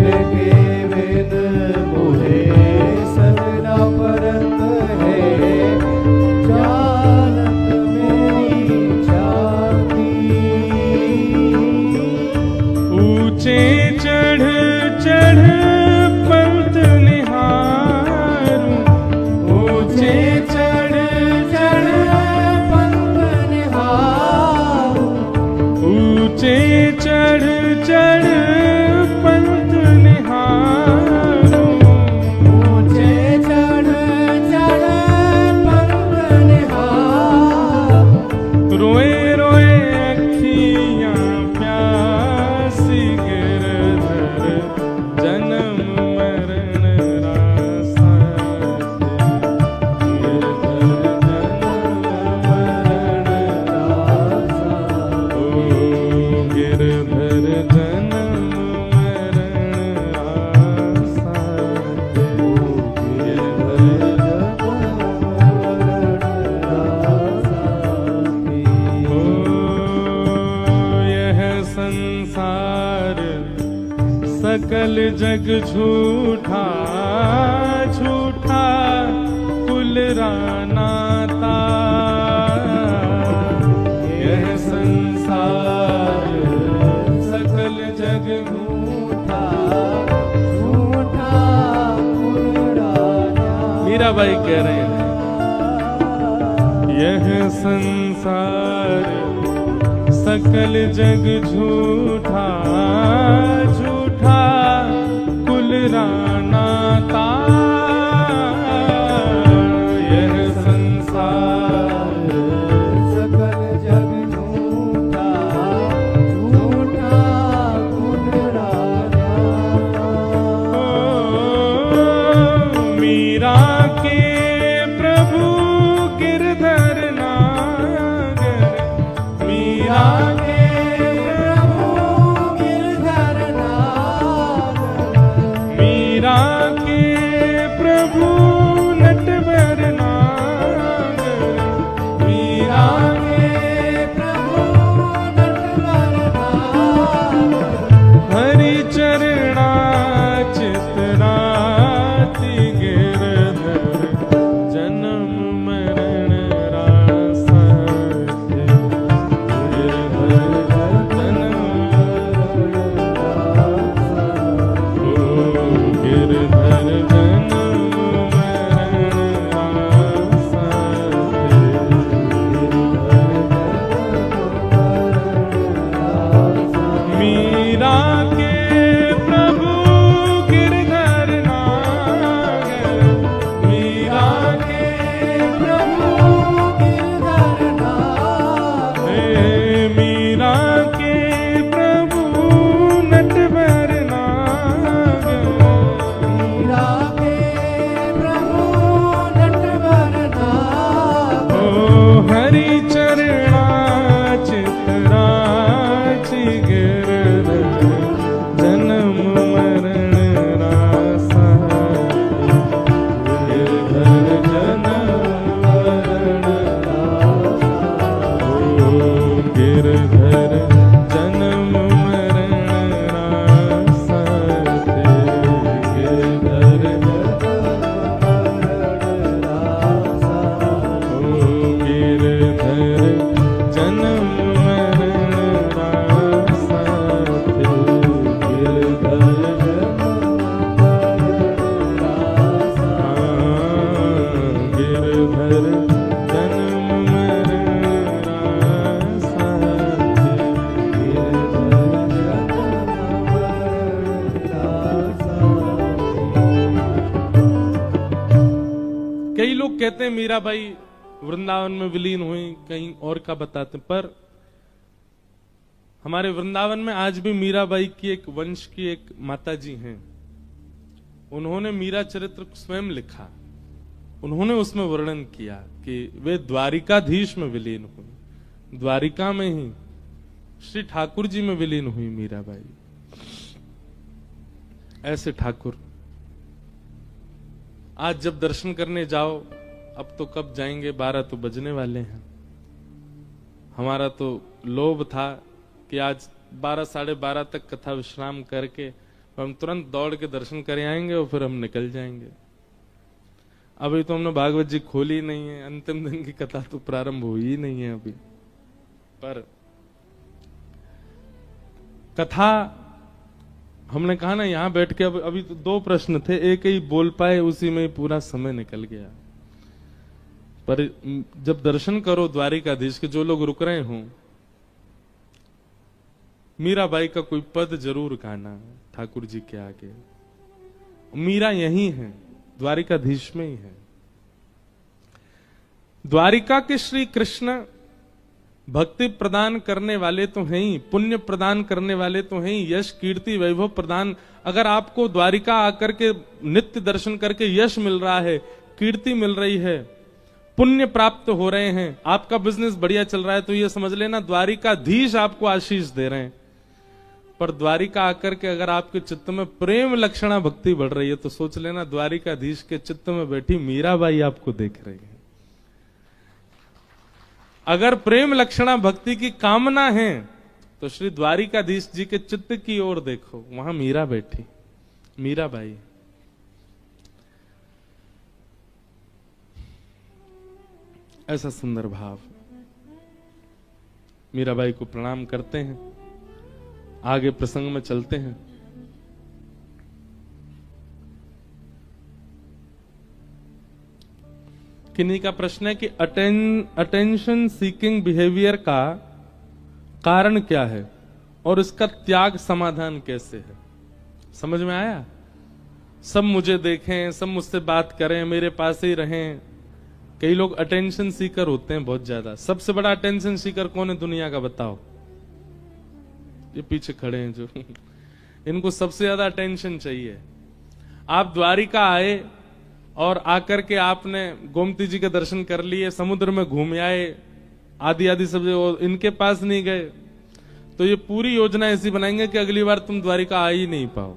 इनके बिन मुझे चलना पड़त है जानत मेरी छाती। ऊंचे चढ़ चढ़ पंथ निहारूं, ऊंचे चढ़ चढ़ ऊंचे चढ़ चढ़ पंथ निहारूं, ऊंचे चढ़ चढ़ पंथ निहारूं। रोए रोए अखियां प्यासी गिरधर जन्म मरण रासा, गिरधर जन्म मरण रासा। गिरधर जन्म सकल जग झूठा झूठा कुल रानाता, यह संसार सकल जग झूठा झूठा कुल रानाता। मीराबाई कह रहे हैं यह संसार सकल जग झूठा झूठा कुल रानाता, यह संसार सकल जग झूठा झूठा कुल रानाता। मीरा के प्रभु गिरधर नागर, मीरा कहते हैं मीराबाई वृंदावन में विलीन हुई, कहीं और का बताते, पर हमारे वृंदावन में आज भी मीराबाई की एक वंश की एक माता जी हैं। उन्होंने मीरा चरित्र स्वयं लिखा, उन्होंने उसमें वर्णन किया कि वे द्वारिकाधीश में विलीन हुई, द्वारिका में ही श्री ठाकुर जी में विलीन हुई मीराबाई। ऐसे ठाकुर आज जब दर्शन करने जाओ, अब तो कब जाएंगे, 12 तो बजने वाले हैं। हमारा तो लोभ था कि आज 12 साढ़े 12 तक कथा विश्राम करके हम तुरंत दौड़ के दर्शन करे आएंगे और फिर हम निकल जाएंगे। अभी तो हमने भागवत जी खोली नहीं है, अंतिम दिन की कथा तो प्रारंभ हुई ही नहीं है अभी। पर कथा हमने कहा ना, यहां बैठ के अभी तो 2 प्रश्न थे, एक ही बोल पाए, उसी में पूरा समय निकल गया। पर जब दर्शन करो द्वारिकाधीश के, जो लोग रुक रहे हों, मीराबाई का कोई पद जरूर गाना ठाकुर जी के आगे। मीरा यही है, द्वारिकाधीश में ही है। द्वारिका के श्री कृष्ण भक्ति प्रदान करने वाले तो हैं ही, पुण्य प्रदान करने वाले तो हैं ही, यश कीर्ति वैभव प्रदान। अगर आपको द्वारिका आकर के नित्य दर्शन करके यश मिल रहा है, कीर्ति मिल रही है, पुण्य प्राप्त हो रहे हैं, आपका बिजनेस बढ़िया चल रहा है, तो ये समझ लेना द्वारिकाधीश आपको आशीष दे रहे हैं। पर द्वारिका आकर के अगर आपके चित्त में प्रेम लक्षणा भक्ति बढ़ रही है, तो सोच लेना द्वारिकाधीश के चित्त में बैठी मीराबाई आपको देख रही है। अगर प्रेम लक्षणा भक्ति की कामना है तो श्री द्वारिकाधीश जी के चित्त की ओर देखो, वहां मीरा बैठी, मीराबाई। ऐसा सुंदर भाव। मीराबाई को प्रणाम करते हैं, आगे प्रसंग में चलते हैं। किन्हीं का प्रश्न है कि अटेंशन सीकिंग बिहेवियर का कारण क्या है और इसका त्याग समाधान कैसे है। समझ में आया? सब मुझे देखें, सब मुझसे बात करें, मेरे पास ही रहें। कई लोग अटेंशन सीकर होते हैं बहुत ज्यादा। सबसे बड़ा अटेंशन सीकर कौन है दुनिया का, बताओ? ये पीछे खड़े हैं जो इनको सबसे ज्यादा अटेंशन चाहिए। आप द्वारिका आए और आकर के आपने गोमती जी के दर्शन कर लिए, समुद्र में घूम आए, आदि आदि सब इनके पास नहीं गए, तो ये पूरी योजना ऐसी बनाएंगे कि अगली बार तुम द्वारिका आ ही नहीं पाओ।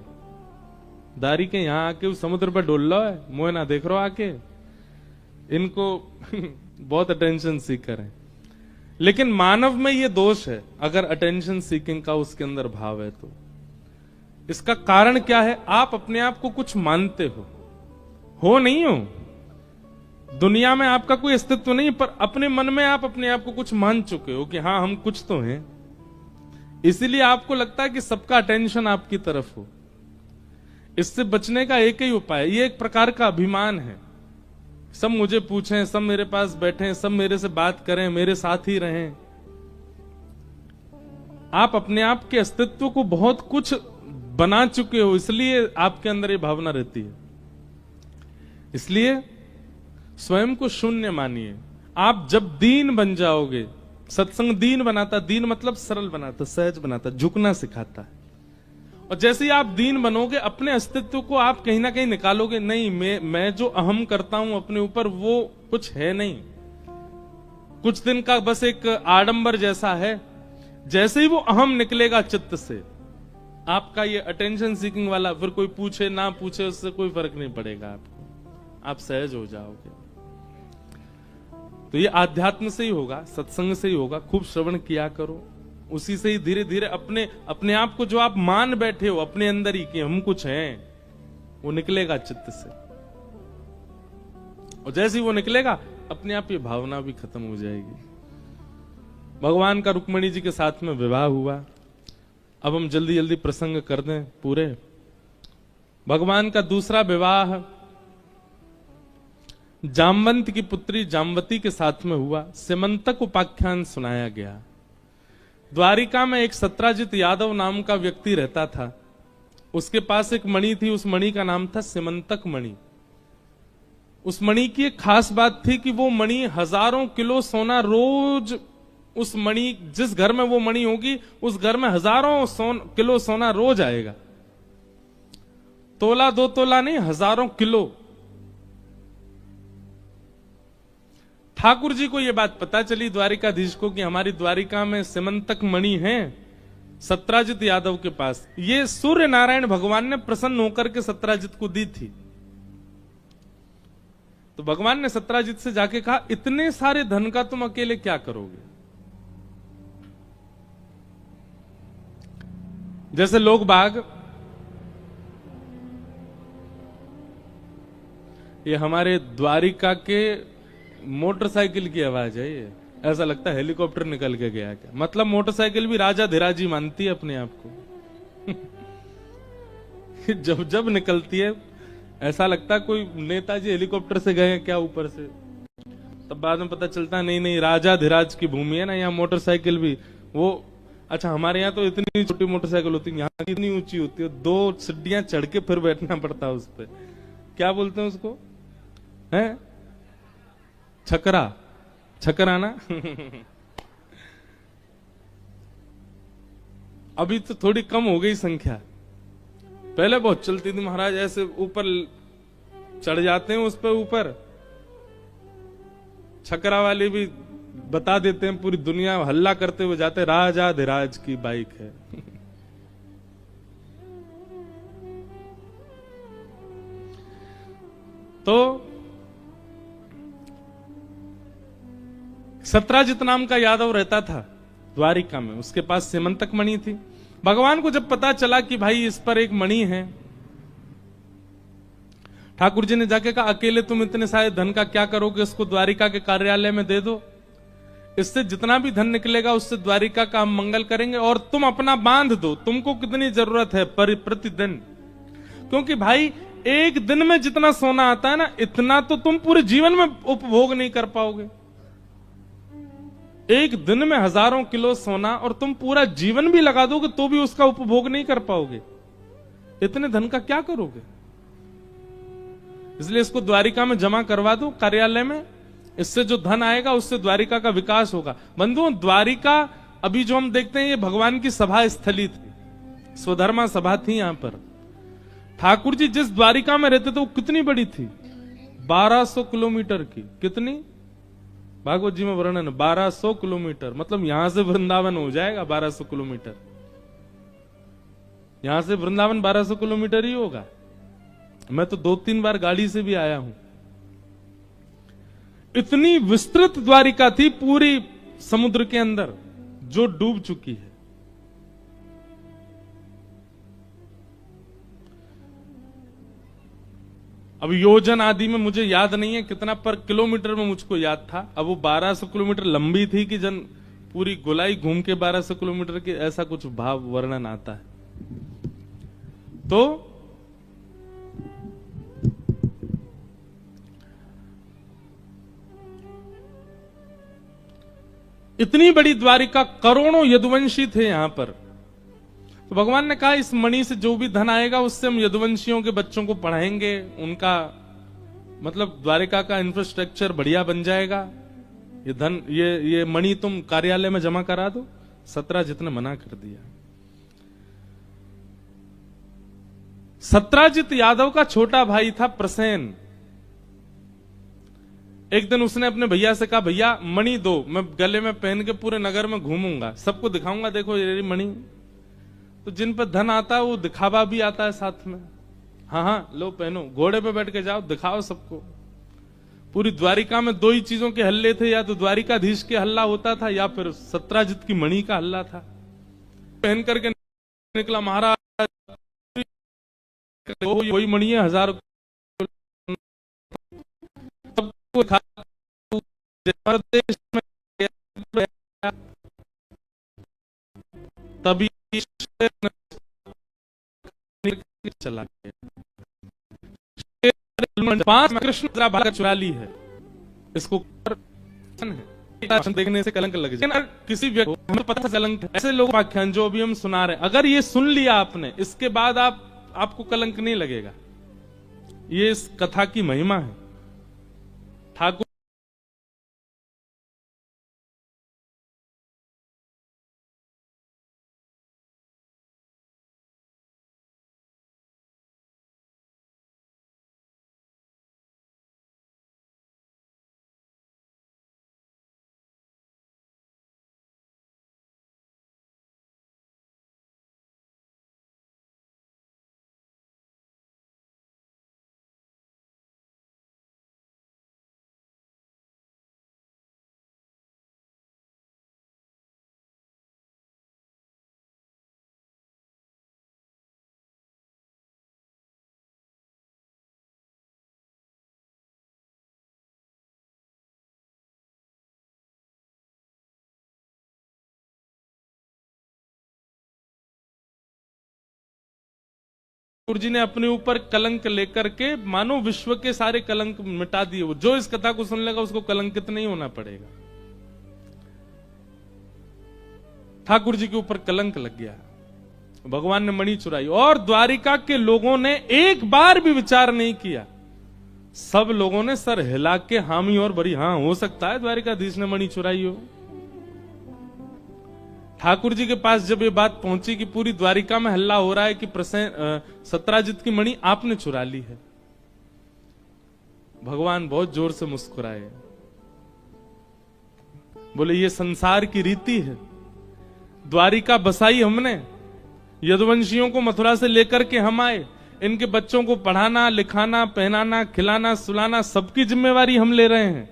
दारी के यहां आके उस समुद्र पर डोल लो है, मोह ना देख रहो आके। इनको बहुत अटेंशन सीकर है। लेकिन मानव में ये दोष है, अगर अटेंशन सीकिंग का उसके अंदर भाव है तो। इसका कारण क्या है? आप अपने आप को कुछ मानते हो नहीं हो, दुनिया में आपका कोई अस्तित्व नहीं, पर अपने मन में आप अपने आप को कुछ मान चुके हो कि हाँ हम कुछ तो हैं। इसीलिए आपको लगता है कि सबका अटेंशन आपकी तरफ हो। इससे बचने का एक ही उपाय है, ये एक प्रकार का अभिमान है। सब मुझे पूछें, सब मेरे पास बैठें, सब मेरे से बात करें, मेरे साथ ही रहें। आप अपने आप के अस्तित्व को बहुत कुछ बना चुके हो, इसलिए आपके अंदर ये भावना रहती है। इसलिए स्वयं को शून्य मानिए। आप जब दीन बन जाओगे, सत्संग दीन बनाता, दीन मतलब सरल बनाता, सहज बनाता, झुकना सिखाता है। और जैसे ही आप दीन बनोगे, अपने अस्तित्व को आप कहीं ना कहीं निकालोगे। नहीं, मैं जो अहम करता हूं अपने ऊपर, वो कुछ है नहीं, कुछ दिन का बस एक आडंबर जैसा है। जैसे ही वो अहम निकलेगा चित्त से, आपका ये अटेंशन सीकिंग वाला, फिर कोई पूछे ना पूछे उससे कोई फर्क नहीं पड़ेगा आपको, आप सहज हो जाओगे। तो ये आध्यात्म से ही होगा, सत्संग से ही होगा। खूब श्रवण किया करो, उसी से ही धीरे धीरे अपने आप को जो आप मान बैठे हो अपने अंदर ही कि हम कुछ हैं, वो निकलेगा चित्त से। और जैसे ही वो निकलेगा, अपने आप ये भावना भी खत्म हो जाएगी। भगवान का रुक्मिणी जी के साथ में विवाह हुआ। अब हम जल्दी जल्दी प्रसंग कर दें पूरे। भगवान का दूसरा विवाह जामवंत की पुत्री जामवती के साथ में हुआ। सिमंतक उपाख्यान सुनाया गया। द्वारिका में एक सत्राजित यादव नाम का व्यक्ति रहता था। उसके पास एक मणि थी, उस मणि का नाम था सिमंतक मणि। उस मणि की एक खास बात थी कि वो मणि हजारों किलो सोना रोज, उस मणि जिस घर में वो मणि होगी उस घर में हजारों किलो सोना रोज आएगा। तोला दो तोला नहीं, हजारों किलो। ठाकुर जी को यह बात पता चली द्वारिकाधीश को कि हमारी द्वारिका में सिमंतक मणि है सत्राजित यादव के पास। ये सूर्य नारायण भगवान ने प्रसन्न होकर के सत्राजित को दी थी। तो भगवान ने सत्राजित से जाके कहा, इतने सारे धन का तुम अकेले क्या करोगे? जैसे लोग बाग, ये हमारे द्वारिका के मोटरसाइकिल की आवाज है, ये ऐसा लगता है हेलीकॉप्टर निकल के गया क्या। मतलब मोटरसाइकिल भी राजा धीराजी मानती है अपने आप को। जब जब निकलती है ऐसा लगता है कोई नेताजी हेलीकॉप्टर से गए हैं क्या ऊपर से। तब बाद में पता चलता है नहीं नहीं, राजा धीराज की भूमि है ना, यहाँ मोटरसाइकिल भी वो। अच्छा, हमारे यहाँ तो इतनी छोटी मोटरसाइकिल होती है, यहाँ कितनी ऊंची होती है, 2 सीढ़ियां चढ़ के फिर बैठना पड़ता है उस पर। क्या बोलते हैं उसको, है छकरा, छकरा ना। अभी तो थोड़ी कम हो गई संख्या, पहले बहुत चलती थी महाराज। ऐसे ऊपर चढ़ जाते हैं उस पर ऊपर, छकरा वाले भी बता देते हैं, पूरी दुनिया हल्ला करते हुए जाते, राजा धीराज की बाइक है। तो सत्राजित नाम का यादव रहता था। द्वारिका में, उसके पास सीमंतक मणि थी। भगवान को जब पता चला कि भाई इस पर एक मणि है, ठाकुर जी ने जाके कहा अकेले तुम इतने सारे धन का क्या करोगे, इसको द्वारिका के कार्यालय में दे दो, इससे जितना भी धन निकलेगा उससे द्वारिका का हम मंगल करेंगे, और तुम अपना बांध दो, तुमको कितनी जरूरत है प्रतिदिन, क्योंकि भाई एक दिन में जितना सोना आता है ना, इतना तो तुम पूरे जीवन में उपभोग नहीं कर पाओगे। एक दिन में हजारों किलो सोना और तुम पूरा जीवन भी लगा दोगे तो भी उसका उपभोग नहीं कर पाओगे, इतने धन का क्या करोगे। इसलिए इसको द्वारिका में जमा करवा दो कार्यालय में, इससे जो धन आएगा उससे द्वारिका का विकास होगा। बंधुओं, द्वारिका अभी जो हम देखते हैं ये भगवान की सभा स्थली थी, स्वधर्मा सभा थी। यहां पर ठाकुर जी जिस द्वारिका में रहते थे वो कितनी बड़ी थी, 1200 किलोमीटर की। कितनी, भागवत जी में वर्णन 1200 किलोमीटर, मतलब यहां से वृंदावन हो जाएगा 1200 किलोमीटर। यहां से वृंदावन 1200 किलोमीटर ही होगा। मैं तो 2-3 बार गाड़ी से भी आया हूं। इतनी विस्तृत द्वारिका थी पूरी समुद्र के अंदर, जो डूब चुकी है। अब योजन आदि में मुझे याद नहीं है कितना, पर किलोमीटर में मुझको याद था। अब वो 1200 किलोमीटर लंबी थी कि जन पूरी गोलाई घूम के 1200 किलोमीटर के, ऐसा कुछ भाव वर्णन आता है। तो इतनी बड़ी द्वारिका, करोड़ों यदुवंशी थे यहां पर। तो भगवान ने कहा इस मणि से जो भी धन आएगा उससे हम यदुवंशियों के बच्चों को पढ़ाएंगे, उनका मतलब द्वारिका का इंफ्रास्ट्रक्चर बढ़िया बन जाएगा। ये धन, ये मणि तुम कार्यालय में जमा करा दो। सत्राजित ने मना कर दिया। सत्राजित यादव का छोटा भाई था प्रसेन। एक दिन उसने अपने भैया से कहा भैया मणि दो, मैं गले में पहन के पूरे नगर में घूमूंगा, सबको दिखाऊंगा देखो ये मणि। तो जिन पर धन आता है वो दिखावा भी आता है साथ में। हाँ हाँ लो पहनो, घोड़े पे बैठ के जाओ, दिखाओ सबको। पूरी द्वारिका में 2 ही चीजों के हल्ले थे, या तो द्वारिकाधीश के हल्ला होता था या फिर सत्राजित की मणि का हल्ला था। पहन करके निकला महाराज, वही मणि है, 1000 तभी चला गया। 5 कृष्ण भाग चुरा ली है, इसको देखने से कलंक लग जाए। किसी व्यक्ति को हमें पता कलंक, ऐसे लोग व्याख्यान जो अभी हम सुना रहे, अगर ये सुन लिया आपने, इसके बाद आपको कलंक नहीं लगेगा। ये इस कथा की महिमा है। ठाकुर जी ने अपने ऊपर कलंक लेकर के मानो विश्व के सारे कलंक मिटा दिए। जो इस कथा को सुन लेगा उसको कलंकित नहीं होना पड़ेगा। ठाकुर जी के ऊपर कलंक लग गया, भगवान ने मणि चुराई, और द्वारिका के लोगों ने एक बार भी विचार नहीं किया। सब लोगों ने सर हिला के हामी और बड़ी, हाँ हो सकता है द्वारिकाधीश ने मणि चुराई हो। ठाकुर जी के पास जब ये बात पहुंची कि पूरी द्वारिका में हल्ला हो रहा है कि सत्राजित की मणि आपने चुरा ली है, भगवान बहुत जोर से मुस्कुराए, बोले ये संसार की रीति है। द्वारिका बसाई हमने, यदुवंशियों को मथुरा से लेकर के हम आए, इनके बच्चों को पढ़ाना लिखाना पहनाना खिलाना सुलाना सबकी जिम्मेवारी हम ले रहे हैं।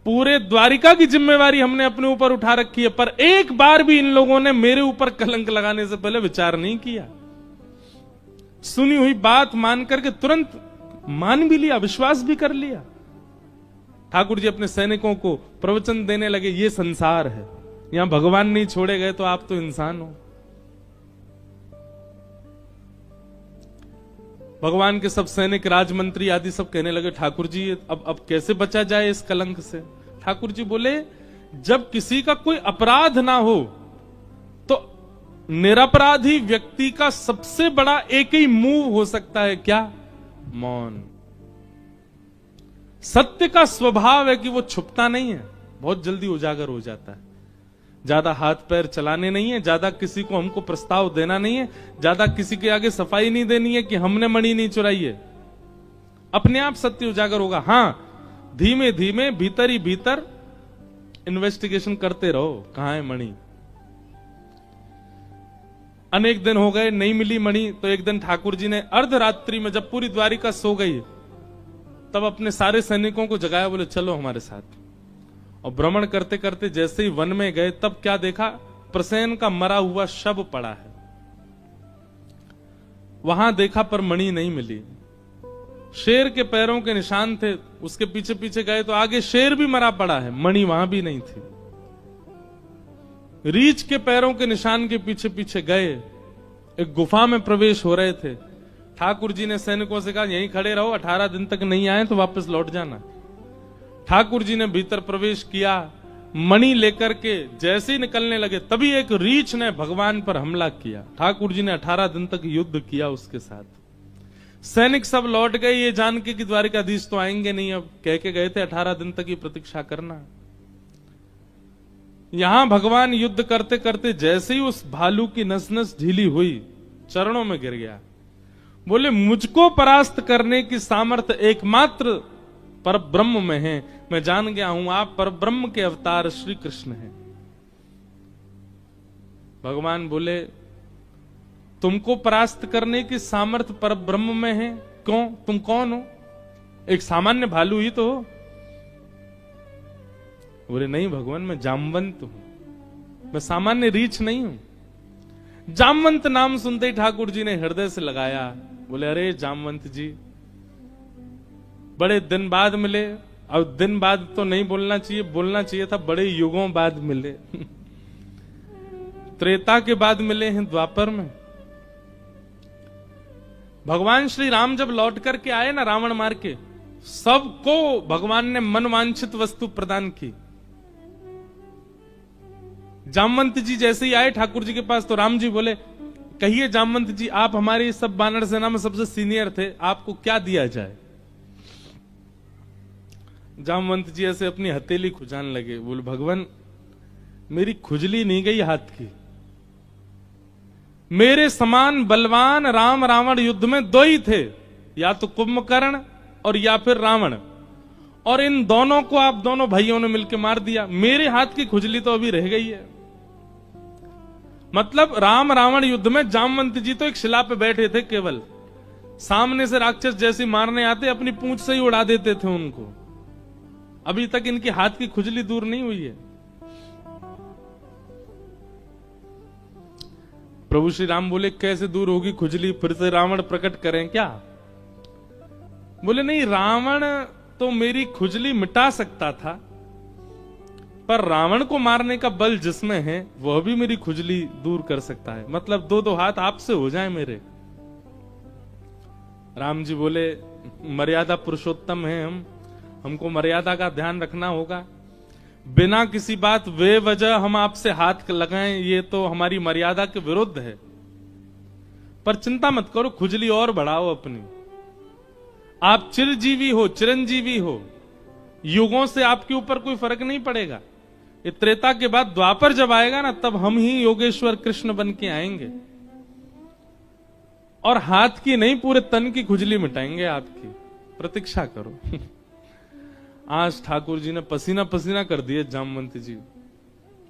पूरे द्वारिका की जिम्मेवारी हमने अपने ऊपर उठा रखी है, पर एक बार भी इन लोगों ने मेरे ऊपर कलंक लगाने से पहले विचार नहीं किया। सुनी हुई बात मान करके तुरंत मान भी लिया, विश्वास भी कर लिया। ठाकुर जी अपने सैनिकों को प्रवचन देने लगे, ये संसार है, यहां भगवान नहीं छोड़े गए तो आप तो इंसान हो। भगवान के सब सैनिक, राजमंत्री आदि सब कहने लगे, ठाकुर जी अब कैसे बचा जाए इस कलंक से। ठाकुर जी बोले, जब किसी का कोई अपराध ना हो तो निरपराधी व्यक्ति का सबसे बड़ा एक ही मूव हो सकता है, क्या? मौन। सत्य का स्वभाव है कि वो छुपता नहीं है, बहुत जल्दी उजागर हो जाता है। ज्यादा हाथ पैर चलाने नहीं है, ज्यादा किसी को हमको प्रस्ताव देना नहीं है, ज्यादा किसी के आगे सफाई नहीं देनी है कि हमने मणि नहीं चुराई है। अपने आप सत्य उजागर होगा। हां, धीमे धीमे भीतर ही भीतर इन्वेस्टिगेशन करते रहो, कहां है मणि। अनेक दिन हो गए, नहीं मिली मणि, तो एक दिन ठाकुर जी ने अर्धरात्रि में, जब पूरी द्वारिका सो गई, तब अपने सारे सैनिकों को जगाया, बोले चलो हमारे साथ। और भ्रमण करते करते जैसे ही वन में गए, तब क्या देखा? प्रसेन का मरा हुआ शव पड़ा है। वहां देखा पर मणि नहीं मिली। शेर के पैरों के निशान थे, उसके पीछे पीछे गए तो आगे शेर भी मरा पड़ा है, मणि वहां भी नहीं थी। रीछ के पैरों के निशान के पीछे पीछे गए, एक गुफा में प्रवेश हो रहे थे। ठाकुर जी ने सैनिकों से कहा, यहीं खड़े रहो, 18 दिन तक नहीं आए तो वापस लौट जाना। ठाकुर जी ने भीतर प्रवेश किया, मणि लेकर के जैसे ही निकलने लगे, तभी एक रीछ ने भगवान पर हमला किया। ठाकुर जी ने 18 दिन तक युद्ध किया उसके साथ। सैनिक सब लौट गए, ये जान के कि द्वारिकाधीश तो आएंगे नहीं, अब कह के गए थे 18 दिन तक ही प्रतीक्षा करना। यहां भगवान युद्ध करते करते जैसे ही उस भालू की नस नस ढीली हुई, चरणों में गिर गया। बोले, मुझको परास्त करने की सामर्थ्य एकमात्र पर ब्रह्म में है। मैं जान गया हूं आप पर ब्रह्म के अवतार श्री कृष्ण हैं। भगवान बोले, तुमको परास्त करने की सामर्थ्य पर ब्रह्म में है? क्यों? तुम कौन हो? एक सामान्य भालू ही तो हो। बोले, नहीं भगवान, मैं जामवंत हूं, मैं सामान्य रीछ नहीं हूं। जामवंत नाम सुनते ही ठाकुर जी ने हृदय से लगाया। बोले, अरे जामवंत जी, बड़े दिन बाद मिले। अब दिन बाद तो नहीं बोलना चाहिए, बोलना चाहिए था बड़े युगों बाद मिले। त्रेता के बाद मिले हैं द्वापर में। भगवान श्री राम जब लौट करके आए ना रावण मार के, सबको भगवान ने मनवांछित वस्तु प्रदान की। जामवंत जी जैसे ही आए ठाकुर जी के पास, तो राम जी बोले, कहिए जामवंत जी, आप हमारी सब बानर सेना में सबसे सीनियर थे, आपको क्या दिया जाए? जामवंत जी ऐसे अपनी हथेली खुजाने लगे। बोले, भगवान, मेरी खुजली नहीं गई हाथ की। मेरे समान बलवान राम रावण युद्ध में दो ही थे, या तो कुंभकर्ण और या फिर रावण, और इन दोनों को आप दोनों भाइयों ने मिलकर मार दिया। मेरे हाथ की खुजली तो अभी रह गई है। मतलब राम रावण युद्ध में जामवंत जी तो एक शिला पे बैठे थे केवल, सामने से राक्षस जैसे मारने आते अपनी पूंछ से ही उड़ा देते थे उनको। अभी तक इनके हाथ की खुजली दूर नहीं हुई है। प्रभु श्री राम बोले, कैसे दूर होगी खुजली? फिर से रावण प्रकट करें क्या? बोले, नहीं, रावण तो मेरी खुजली मिटा सकता था, पर रावण को मारने का बल जिसमें है वह भी मेरी खुजली दूर कर सकता है। मतलब दो दो हाथ आपसे हो जाए मेरे। राम जी बोले, मर्यादा पुरुषोत्तम है हमको मर्यादा का ध्यान रखना होगा। बिना किसी बात बेवजह हम आपसे हाथ लगाएं, ये तो हमारी मर्यादा के विरुद्ध है। पर चिंता मत करो, खुजली और बढ़ाओ अपनी। आप चिरजीवी हो, चिरंजीवी हो, युगों से आपके ऊपर कोई फर्क नहीं पड़ेगा। ये त्रेता के बाद द्वापर जब आएगा ना, तब हम ही योगेश्वर कृष्ण बन के आएंगे, और हाथ की नहीं पूरे तन की खुजली मिटाएंगे आपकी। प्रतीक्षा करो। आज ठाकुर जी ने पसीना पसीना कर दिए जामवंत जी।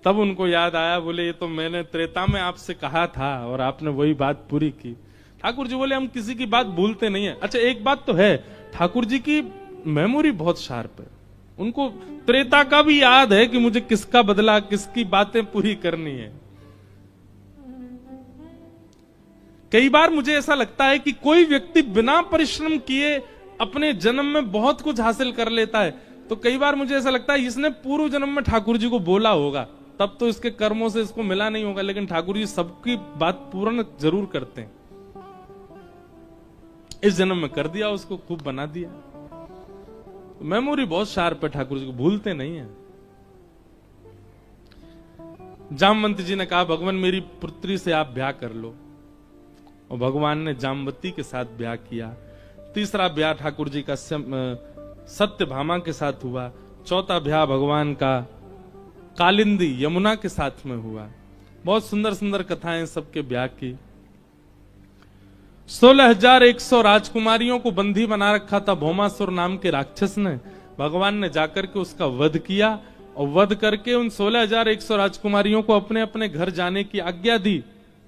तब उनको याद आया, बोले, ये तो मैंने त्रेता में आपसे कहा था और आपने वही बात पूरी की। ठाकुर जी बोले, हम किसी की बात भूलते नहीं है। अच्छा, एक बात तो है, ठाकुर जी की मेमोरी बहुत शार्प है। उनको त्रेता का भी याद है कि मुझे किसका बदला, किसकी बातें पूरी करनी है। कई बार मुझे ऐसा लगता है कि कोई व्यक्ति बिना परिश्रम किए अपने जन्म में बहुत कुछ हासिल कर लेता है, तो कई बार मुझे ऐसा लगता है इसने पूर्व जन्म में ठाकुर जी को बोला होगा, तब तो इसके कर्मों से इसको मिला नहीं होगा, लेकिन ठाकुर जी सबकी बात पूर्ण जरूर करते हैं। इस जन्म में कर दिया, उसको खूब बना दिया। मेमोरी बहुत शार्प है ठाकुर जी को, भूलते नहीं है। जामवंत जी ने कहा भगवान मेरी पुत्री से आप ब्याह कर लो, और भगवान ने जामवती के साथ ब्याह किया। तीसरा ब्याह ठाकुर जी का सत्यभामा के साथ हुआ। चौथा ब्याह भगवान का कालिंदी यमुना के साथ में हुआ। बहुत सुंदर सुंदर कथाएं सबके ब्याह की। 16,100 राजकुमारियों को बंदी बना रखा था भौमासुर नाम के राक्षस ने। भगवान ने जाकर के उसका वध किया, और वध करके उन 16,100 राजकुमारियों को अपने अपने घर जाने की आज्ञा दी।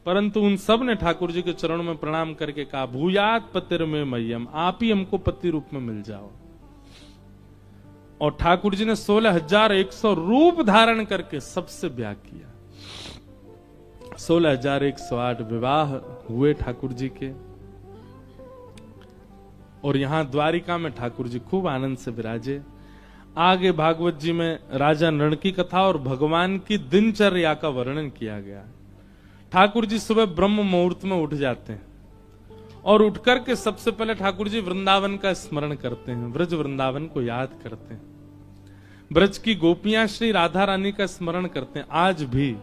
परंतु उन सब ने ठाकुर जी के चरणों में प्रणाम करके कहा भूयात पतिर में मह्यम, आप ही हमको पति रूप में मिल जाओ। और ठाकुर जी ने 16,100 रूप धारण करके सबसे ब्याह किया। 16,108 विवाह हुए ठाकुर जी के। और यहां द्वारिका में ठाकुर जी खूब आनंद से विराजे। आगे भागवत जी में राजा नृण की कथा और भगवान की दिनचर्या का वर्णन किया गया। ठाकुर जी सुबह ब्रह्म मुहूर्त में उठ जाते हैं, और उठकर के सबसे पहले ठाकुर जी वृंदावन का स्मरण करते हैं, ब्रज वृंदावन को याद करते हैं, ब्रज की गोपियां श्री राधा रानी का स्मरण करते हैं। आज भी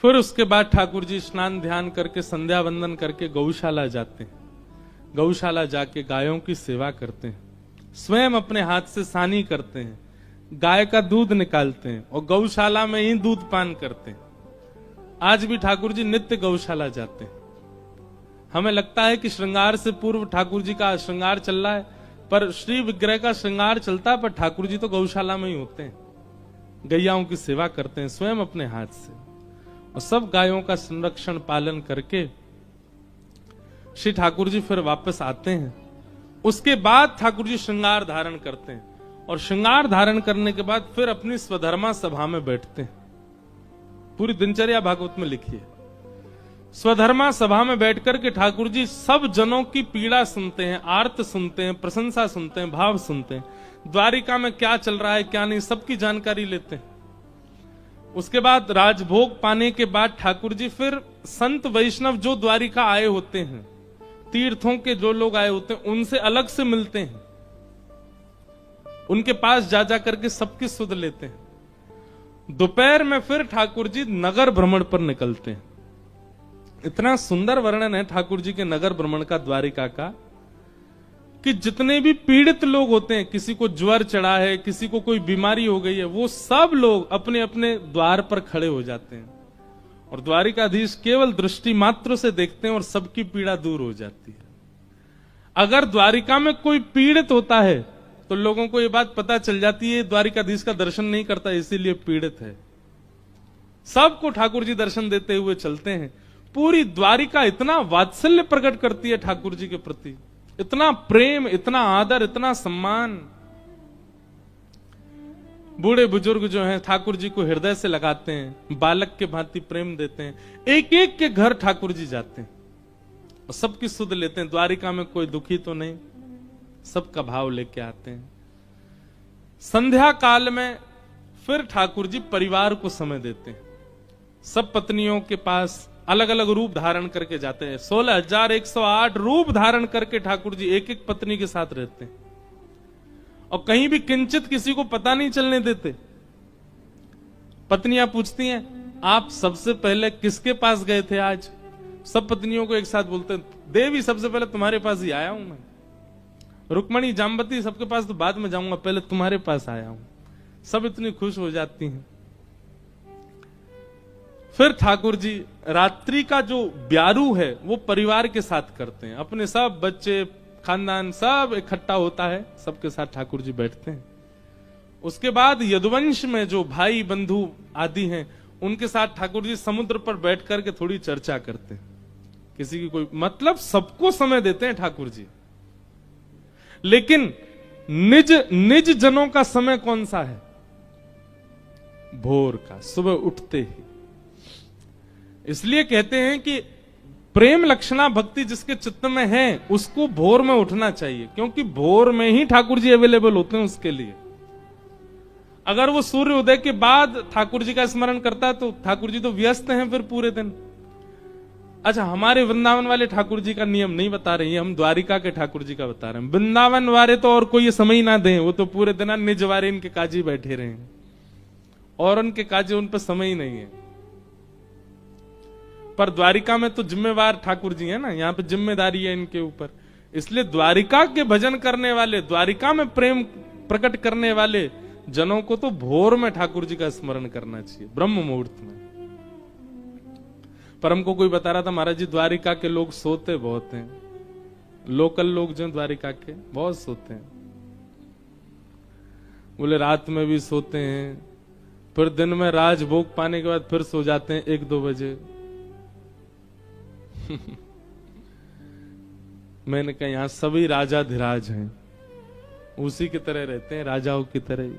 फिर उसके बाद ठाकुर जी स्नान ध्यान करके संध्या वंदन करके गौशाला जाते हैं। गौशाला जाके गायों की सेवा करते हैं, स्वयं अपने हाथ से सानी करते हैं, गाय का दूध निकालते हैं और गौशाला में ही दूध पान करते हैं। आज भी ठाकुर जी नित्य गौशाला जाते हैं। हमें लगता है कि श्रृंगार से पूर्व ठाकुर जी का श्रृंगार चल रहा है, पर श्री विग्रह का श्रृंगार चलता है, पर ठाकुर जी तो गौशाला में ही होते हैं, गैयाओं की सेवा करते हैं स्वयं अपने हाथ से। और सब गायों का संरक्षण पालन करके श्री ठाकुर जी फिर वापस आते हैं। उसके बाद ठाकुर जी श्रृंगार धारण करते हैं, और श्रृंगार धारण करने के बाद फिर अपनी स्वधर्मा सभा में बैठते हैं। पूरी दिनचर्या भागवत में लिखी है। स्वधर्मा सभा में बैठकर के ठाकुर जी सब जनों की पीड़ा सुनते हैं, आर्त सुनते हैं, प्रशंसा सुनते हैं, भाव सुनते हैं, द्वारिका में क्या चल रहा है क्या नहीं सबकी जानकारी लेते हैं। उसके बाद राजभोग पाने के बाद ठाकुर जी फिर संत वैष्णव जो द्वारिका आए होते हैं, तीर्थों के जो लोग आए होते हैं, उनसे अलग से मिलते हैं, उनके पास जा जा करके सबकी सुध लेते हैं। दोपहर में फिर ठाकुर जी नगर भ्रमण पर निकलते हैं। इतना सुंदर वर्णन है ठाकुर जी के नगर भ्रमण का द्वारिका का, कि जितने भी पीड़ित लोग होते हैं, किसी को ज्वर चढ़ा है, किसी को कोई बीमारी हो गई है, वो सब लोग अपने अपने द्वार पर खड़े हो जाते हैं, और द्वारिकाधीश केवल दृष्टि मात्र से देखते हैं और सबकी पीड़ा दूर हो जाती है। अगर द्वारिका में कोई पीड़ित होता है तो लोगों को ये बात पता चल जाती है द्वारिकाधीश का दर्शन नहीं करता, इसीलिए पीड़ित है। सबको ठाकुर जी दर्शन देते हुए चलते हैं। पूरी द्वारिका इतना वात्सल्य प्रकट करती है ठाकुर जी के प्रति, इतना प्रेम, इतना आदर, इतना सम्मान। बूढ़े बुजुर्ग जो हैं ठाकुर जी को हृदय से लगाते हैं, बालक के भांति प्रेम देते हैं। एक एक के घर ठाकुर जी जाते हैं और सबकी सुध लेते हैं। द्वारिका में कोई दुखी तो नहीं, सबका भाव लेके आते हैं। संध्या काल में फिर ठाकुर जी परिवार को समय देते हैं। सब पत्नियों के पास अलग अलग रूप धारण करके जाते हैं। 16,108 रूप धारण करके ठाकुर जी एक एक पत्नी के साथ रहते हैं, और कहीं भी किंचित किसी को पता नहीं चलने देते। पत्नियां पूछती हैं आप सबसे पहले किसके पास गए थे आज? सब पत्नियों को एक साथ बोलते हैं देवी सबसे पहले तुम्हारे पास ही आया हूं मैं। रुक्मणी, जाम्बती सबके पास तो बाद में जाऊंगा, पहले तुम्हारे पास आया हूं। सब इतनी खुश हो जाती हैं। फिर ठाकुर जी रात्रि का जो ब्यारू है वो परिवार के साथ करते हैं। अपने सब बच्चे, खानदान सब इकट्ठा होता है, सबके साथ ठाकुर जी बैठते हैं। उसके बाद यदुवंश में जो भाई बंधु आदि हैं उनके साथ ठाकुर जी समुद्र पर बैठ करके थोड़ी चर्चा करते हैं। किसी की कोई मतलब सबको समय देते हैं ठाकुर जी। लेकिन निज निज जनों का समय कौन सा है? भोर का, सुबह उठते ही। इसलिए कहते हैं कि प्रेम लक्षणा भक्ति जिसके चित्त में है उसको भोर में उठना चाहिए, क्योंकि भोर में ही ठाकुर जी अवेलेबल होते हैं उसके लिए। अगर वो सूर्य उदय के बाद ठाकुर जी का स्मरण करता है तो ठाकुर जी तो व्यस्त हैं फिर पूरे दिन। अच्छा, हमारे वृंदावन वाले ठाकुर जी का नियम नहीं बता रहे हैं, हम द्वारिका के ठाकुर जी का बता रहे हैं। वृंदावन वाले तो और कोई समय ही ना दें, वो तो पूरे दिन निज वारे इनके काजी बैठे रहे हैं और उनके काजे उन पर समय ही नहीं है। पर द्वारिका में तो जिम्मेवार ठाकुर जी है ना, यहाँ पे जिम्मेदारी है इनके ऊपर। इसलिए द्वारिका के भजन करने वाले, द्वारिका में प्रेम प्रकट करने वाले जनों को तो भोर में ठाकुर जी का स्मरण करना चाहिए, ब्रह्म मुहूर्त में। पर हमको कोई बता रहा था, महाराज जी द्वारिका के लोग सोते बहुत हैं, लोकल लोग जो द्वारिका के बहुत सोते हैं। बोले रात में भी सोते हैं, फिर दिन में राजभोग पाने के बाद फिर सो जाते हैं 1-2 बजे। मैंने कहा यहां सभी राजा धीराज हैं, उसी की तरह रहते हैं, राजाओं की तरह ही।